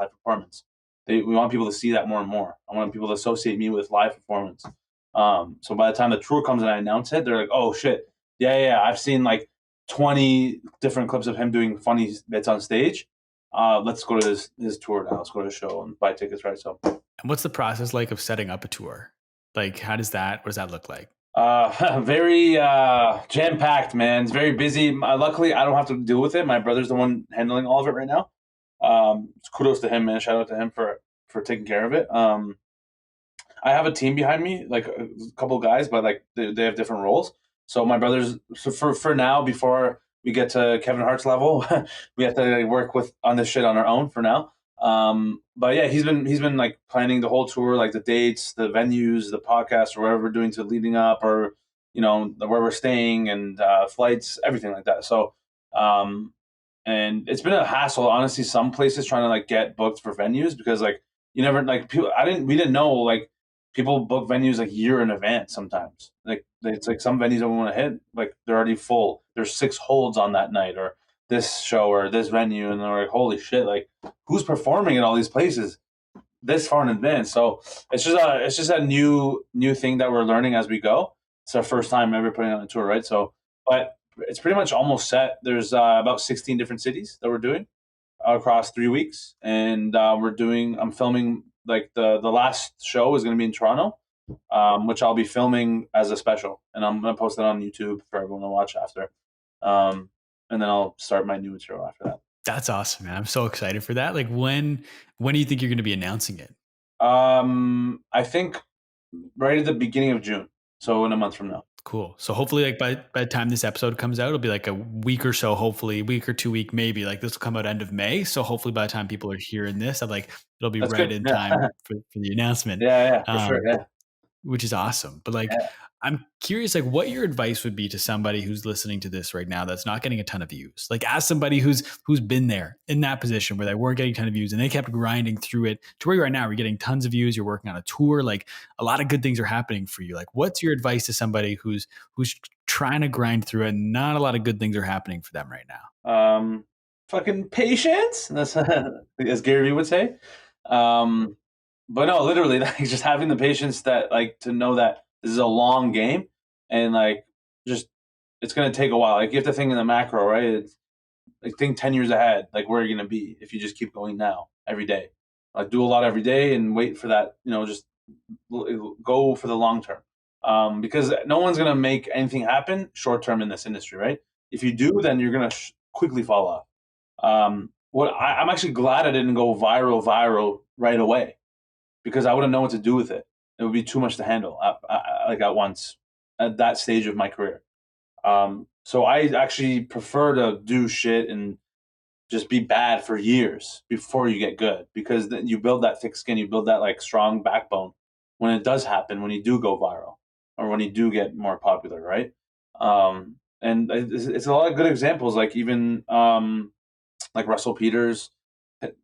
We want people to see that more and more. I want people to associate me with live performance. So by the time the tour comes and I announce it, they're like, oh shit, yeah, I've seen like 20 different clips of him doing funny bits on stage. Let's go to his tour now. Let's go to the show and buy tickets, right? So And what's the process like of setting up a tour? Like, what does that look like? very jam packed, man. It's very busy. Luckily, I don't have to deal with it. My brother's the one handling all of it right now. Kudos to him, man. Shout out to him for taking care of it. I have a team behind me, like a couple of guys, but like they have different roles. So my brothers, so for now, before we get to Kevin Hart's level, we have to like, work with on this shit on our own for now. But yeah, he's been like planning the whole tour, like the dates, the venues, the podcast, or whatever we're doing to leading up, or where we're staying and flights, everything like that. So and it's been a hassle, honestly. Some places trying to like get booked for venues because like you never like people. We didn't know like people book venues like year in advance sometimes. Like it's like some venues don't want to hit, like they're already full. There's 6 holds on that night or this show or this venue, and they're like, holy shit, like who's performing at all these places this far in advance? So it's just a new thing that we're learning as we go. It's our first time ever putting on a tour, right? So, but it's pretty much almost set. There's about 16 different cities that we're doing across 3 weeks, and I'm filming like the last show is going to be in Toronto, which I'll be filming as a special, and I'm going to post it on YouTube for everyone to watch after, and then I'll start my new material after that. That's awesome, man. I'm so excited for that. Like, when do you think you're going to be announcing it? I think right at the beginning of June, so in a month from now. Cool. So hopefully, like by the time this episode comes out, it'll be like a week or so. Hopefully, a week or 2 week, maybe. Like this will come out end of May. So hopefully, by the time people are hearing this, I'm like it'll be That's right good. in Yeah, time for the announcement. yeah, for sure. Um, Yeah, which is awesome. But like, yeah. I'm curious, like, what your advice would be to somebody who's listening to this right now that's not getting a ton of views. Like, as somebody who's been there in that position where they weren't getting a ton of views and they kept grinding through it to where you are now, you're getting tons of views, you're working on a tour, like a lot of good things are happening for you. Like, what's your advice to somebody who's trying to grind through it and not a lot of good things are happening for them right now? Fucking patience. That's as Gary Vee would say. Um, but no, literally, like just having the patience that like to know that this is a long game, and like just it's gonna take a while. Like you have to think in the macro, right? It's like think 10 years ahead, like where you're gonna be if you just keep going now every day. Like do a lot every day and wait for that. Just go for the long term. Because no one's gonna make anything happen short term in this industry, right? If you do, then you're gonna quickly fall off. I'm actually glad I didn't go viral right away because I wouldn't know what to do with it. It would be too much to handle like at once at that stage of my career. So I actually prefer to do shit and just be bad for years before you get good because then you build that thick skin, you build that like strong backbone when it does happen, when you do go viral or when you do get more popular, right? And it's a lot of good examples, like even like Russell Peters.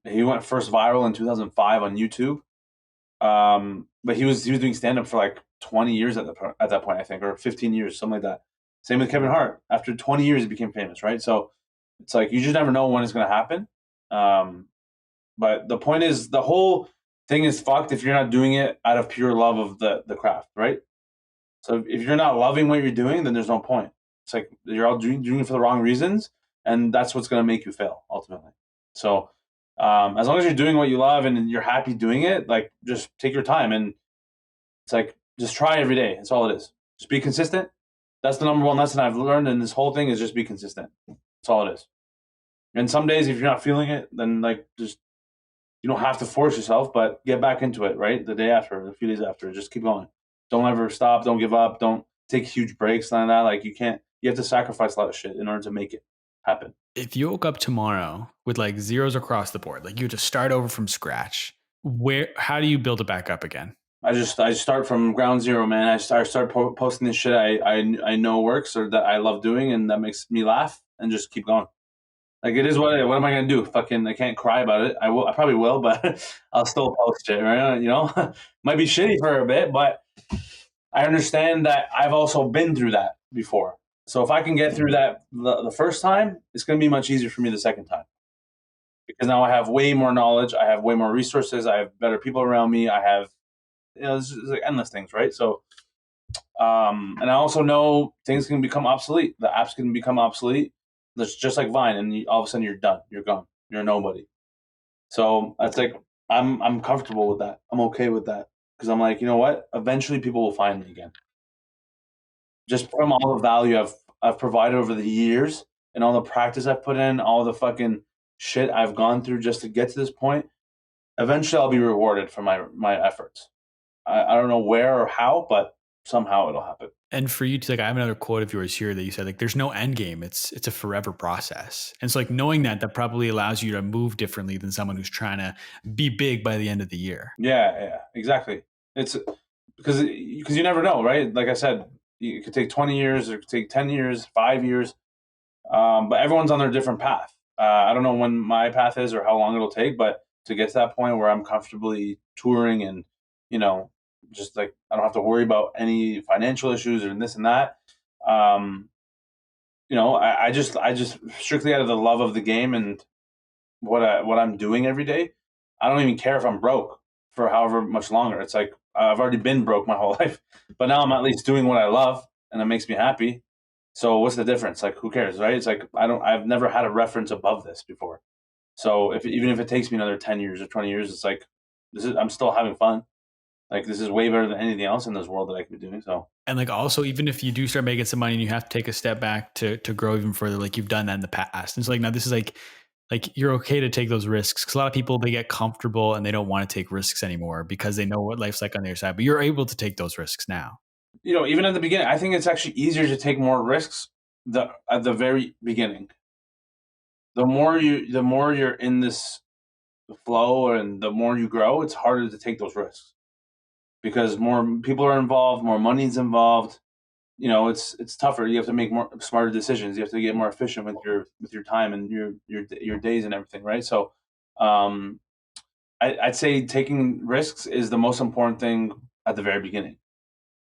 He went first viral in 2005 on YouTube. But he was doing stand up for like 20 years at that point, I think, or 15 years, something like that. Same with Kevin Hart. After 20 years, he became famous, right? So it's like you just never know when it's going to happen. But the point is, the whole thing is fucked if you're not doing it out of pure love of the craft, right? So if you're not loving what you're doing, then there's no point. It's like you're all doing it for the wrong reasons, and that's what's going to make you fail ultimately. So as long as you're doing what you love and you're happy doing it, like just take your time, and it's like just try every day. That's all it is. Just be consistent. That's the number one lesson I've learned in this whole thing is just be consistent. That's all it is. And some days if you're not feeling it, then like just you don't have to force yourself, but get back into it, right? The day after, a few days after, just keep going. Don't ever stop. Don't give up. Don't take huge breaks. None of that. Like you have to sacrifice a lot of shit in order to make it happen. If you woke up tomorrow with like zeros across the board, like you just start over from scratch, how do you build it back up again? I start from ground zero, man. I start posting this shit I know works or that I love doing and that makes me laugh and just keep going. Like it is what am I gonna do? Fucking I can't cry about it. I probably will, but I'll still post it, right? You know, might be shitty for a bit, but I understand that I've also been through that before. So if I can get through that the first time, it's gonna be much easier for me the second time because now I have way more knowledge, I have way more resources, I have better people around me, I have there's like endless things, right? So and I also know things can become obsolete. The apps can become obsolete. That's just like Vine, and all of a sudden you're done. You're gone. You're nobody. So that's like I'm comfortable with that. I'm okay with that because I'm like, you know what? Eventually, people will find me again. Just from all the value I've provided over the years and all the practice I've put in, all the fucking shit I've gone through just to get to this point. Eventually, I'll be rewarded for my efforts. I don't know where or how, but somehow it'll happen. And for you to like, I have another quote of yours here that you said like, "There's no end game. It's a forever process." And so like knowing that probably allows you to move differently than someone who's trying to be big by the end of the year. Yeah, exactly. It's because you never know, right? Like I said, it could take 20 years, or it could take 10 years, 5 years, but everyone's on their different path. I don't know when my path is or how long it'll take, but to get to that point where I'm comfortably touring and you know, just like I don't have to worry about any financial issues or this and that. Um, you know, I just strictly out of the love of the game and what I'm doing every day. I don't even care if I'm broke for however much longer. It's like I've already been broke my whole life, but now I'm at least doing what I love and it makes me happy. So what's the difference? Like who cares, right? It's like I've never had a reference above this before. So even if it takes me another 10 years or 20 years, it's like I'm still having fun. Like this is way better than anything else in this world that I could be doing. So And like also, even if you do start making some money and you have to take a step back to grow even further, like you've done that in the past. And so like now this is like you're okay to take those risks because a lot of people they get comfortable and they don't want to take risks anymore because they know what life's like on their side. But you're able to take those risks now. you know, even at the beginning, I think it's actually easier to take more risks at the very beginning. The more you're in this flow and the more you grow, it's harder to take those risks because more people are involved, more money's involved. You know, it's tougher. You have to make more smarter decisions. You have to get more efficient with your time and your days and everything, right? So, um, I'd say taking risks is the most important thing at the very beginning.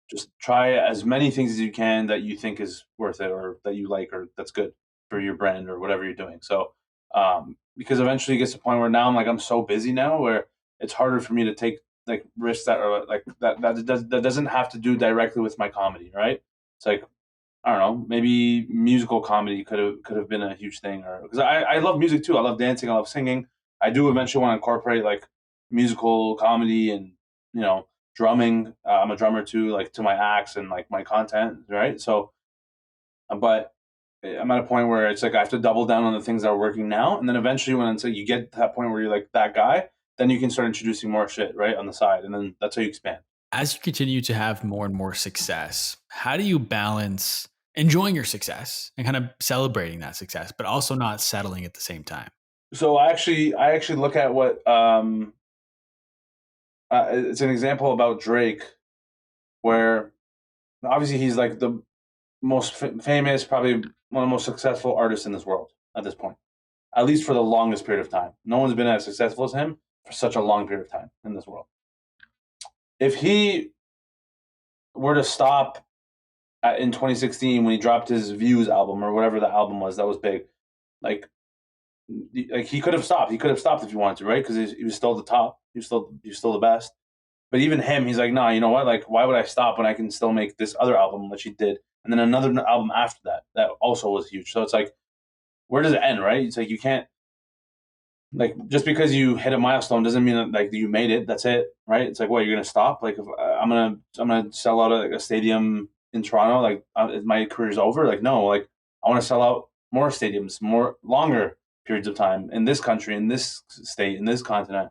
Just try as many things as you can that you think is worth it or that you like or that's good for your brand or whatever you're doing. So, because eventually it gets to the point where now I'm so busy now where it's harder for me to take like risks that are like that doesn't have to do directly with my comedy, right? It's like I don't know, maybe musical comedy could have been a huge thing, or because I love music too. I love dancing. I love singing. I do eventually want to incorporate like musical comedy and you know drumming. I'm a drummer too, like to my acts and like my content, right? So, but I'm at a point where it's like I have to double down on the things that are working now, and then eventually when it's like you get to that point where you're like that guy, then you can start introducing more shit right on the side, and then that's how you expand. As you continue to have more and more success, how do you balance enjoying your success and kind of celebrating that success, but also not settling at the same time? So I actually look at what it's an example about Drake, where obviously he's like the most famous, probably one of the most successful artists in this world at this point, at least for the longest period of time. No one's been as successful as him for such a long period of time in this world. If he were to stop in 2016 when he dropped his Views album or whatever the album was that was big, like like he could have stopped. He could have stopped if he wanted to, right? Because he was still the top. He was still the best. But even him, he's like, nah, you know what? Like, why would I stop when I can still make this other album, which he did, and then another album after that that also was huge. So it's like, where does it end, right? It's like you can't, like, just because you hit a milestone doesn't mean that, like, you made it. That's it, right? It's like, what, you're gonna stop? Like, if I'm gonna sell out a stadium in Toronto, like, my career's over. Like, no, like, I want to sell out more stadiums, more longer periods of time in this country, in this state, in this continent.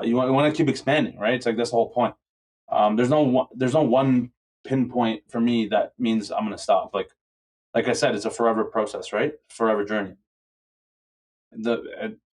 You want to keep expanding, right? It's like that's the whole point. There's no one pinpoint for me that means I'm gonna stop. Like I said, it's a forever process, right? Forever journey.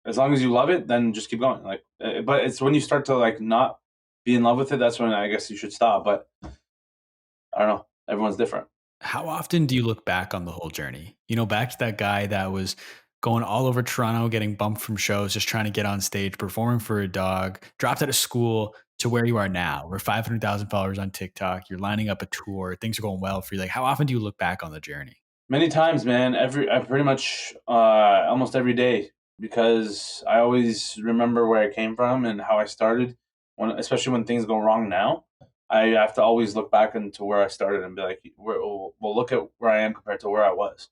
As long as you love it, then just keep going. Like, but it's when you start to like not be in love with it, that's when I guess you should stop. But I don't know. Everyone's different. How often do you look back on the whole journey? You know, back to that guy that was going all over Toronto, getting bumped from shows, just trying to get on stage, performing for a dog, dropped out of school to where you are now. We're 500,000 followers on TikTok. You're lining up a tour. Things are going well for you. Like, how often do you look back on the journey? Many times, man. I pretty much almost every day, because I always remember where I came from and how I started. Especially when things go wrong now, I have to always look back into where I started and be like, well, look at where I am compared to where I was.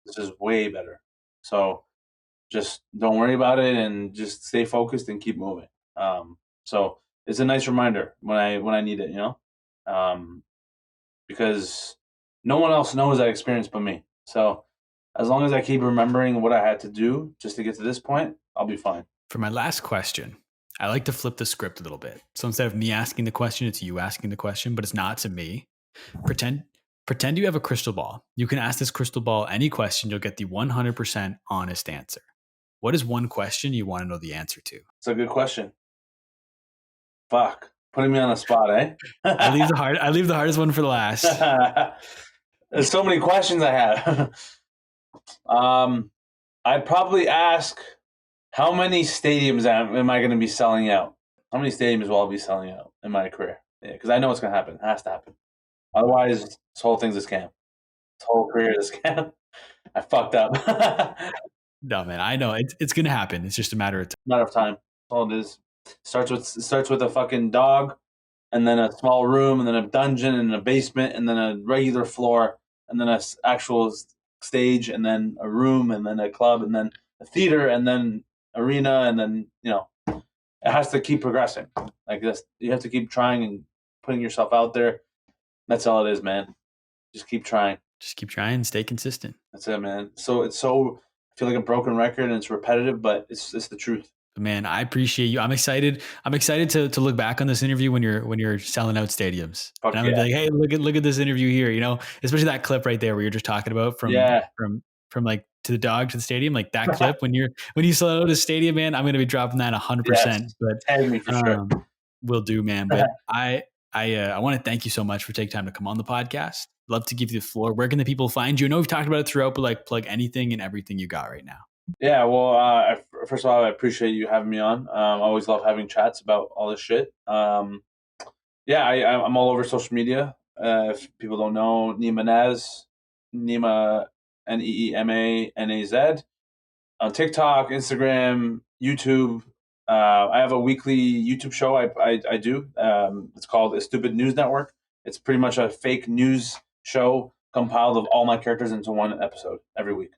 This is way better. So just don't worry about it and just stay focused and keep moving. So it's a nice reminder when I need it, you know, um, because no one else knows that experience but me. So as long as I keep remembering what I had to do just to get to this point, I'll be fine. For my last question, I like to flip the script a little bit. So instead of me asking the question, it's you asking the question, but it's not to me. Pretend you have a crystal ball. You can ask this crystal ball any question, you'll get the 100% honest answer. What is one question you want to know the answer to? It's a good question. Fuck, putting me on the spot, eh? I leave the hardest one for the last. There's so many questions I have. I'd probably ask, how many stadiums am I going to be selling out? How many stadiums will I be selling out in my career? Yeah, because I know it's going to happen. It has to happen. Otherwise, this whole thing's a scam. This whole career is a scam. I fucked up. No, man, I know it's going to happen. It's just a matter of time. Matter of time. That's all it is. Starts with a fucking dog, and then a small room, and then a dungeon, and a basement, and then a regular floor, and then a actual stage, and then a room, and then a club, and then a theater, and then arena, and then, you know, it has to keep progressing. Like this, you have to keep trying and putting yourself out there. That's all it is, man. Just keep trying. Just keep trying and stay consistent. That's it, man. So I feel like a broken record and it's repetitive, but it's the truth. Man, I appreciate you. I'm excited. I'm excited to look back on this interview when you're selling out stadiums. Fuck And I'm gonna yeah. be like, hey, look at this interview here. You know, especially that clip right there where you're just talking about from like to the dog to the stadium, like that clip when you sell out a stadium, man. I'm gonna be dropping that 100%. Yes. But Tag me for sure. Will do, man. But I want to thank you so much for taking time to come on the podcast. Love to give you the floor. Where can the people find you? I know we've talked about it throughout, but like plug anything and everything you got right now. Yeah, well, first of all, I appreciate you having me on. I always love having chats about all this shit. Yeah, I'm all over social media. If people don't know, NeemaNaz, NEEMA, NEEMANAZ, on TikTok, Instagram, YouTube. I have a weekly YouTube show I do. It's called A Stupid News Network. It's pretty much a fake news show compiled of all my characters into one episode every week,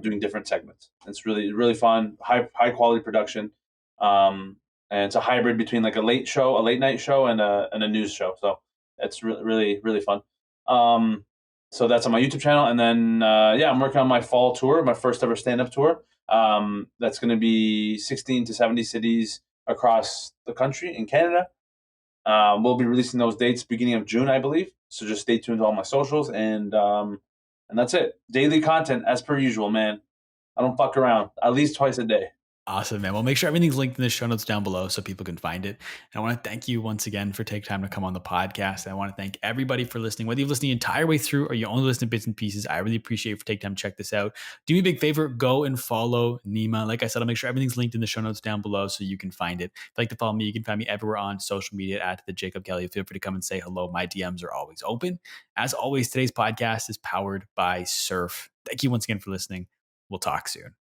doing different segments. It's really, really fun, high quality production. And it's a hybrid between like a late night show, and a news show. So it's really, really, really fun. So that's on my YouTube channel. And then, yeah, I'm working on my fall tour, my first ever stand-up tour. That's going to be 16 to 70 cities across the country in Canada. We'll be releasing those dates beginning of June, I believe. So just stay tuned to all my socials, and that's it. Daily content as per usual, man. I don't fuck around. At least twice a day. Awesome, man. Well, make sure everything's linked in the show notes down below so people can find it. And I want to thank you once again for taking time to come on the podcast. And I want to thank everybody for listening, whether you've listened the entire way through or you only listen to bits and pieces. I really appreciate you for taking time to check this out. Do me a big favor, go and follow NEEMA. Like I said, I'll make sure everything's linked in the show notes down below so you can find it. If you'd like to follow me, you can find me everywhere on social media at the Jacob Kelly. Feel free to come and say hello. My DMs are always open. As always, today's podcast is powered by Surf. Thank you once again for listening. We'll talk soon.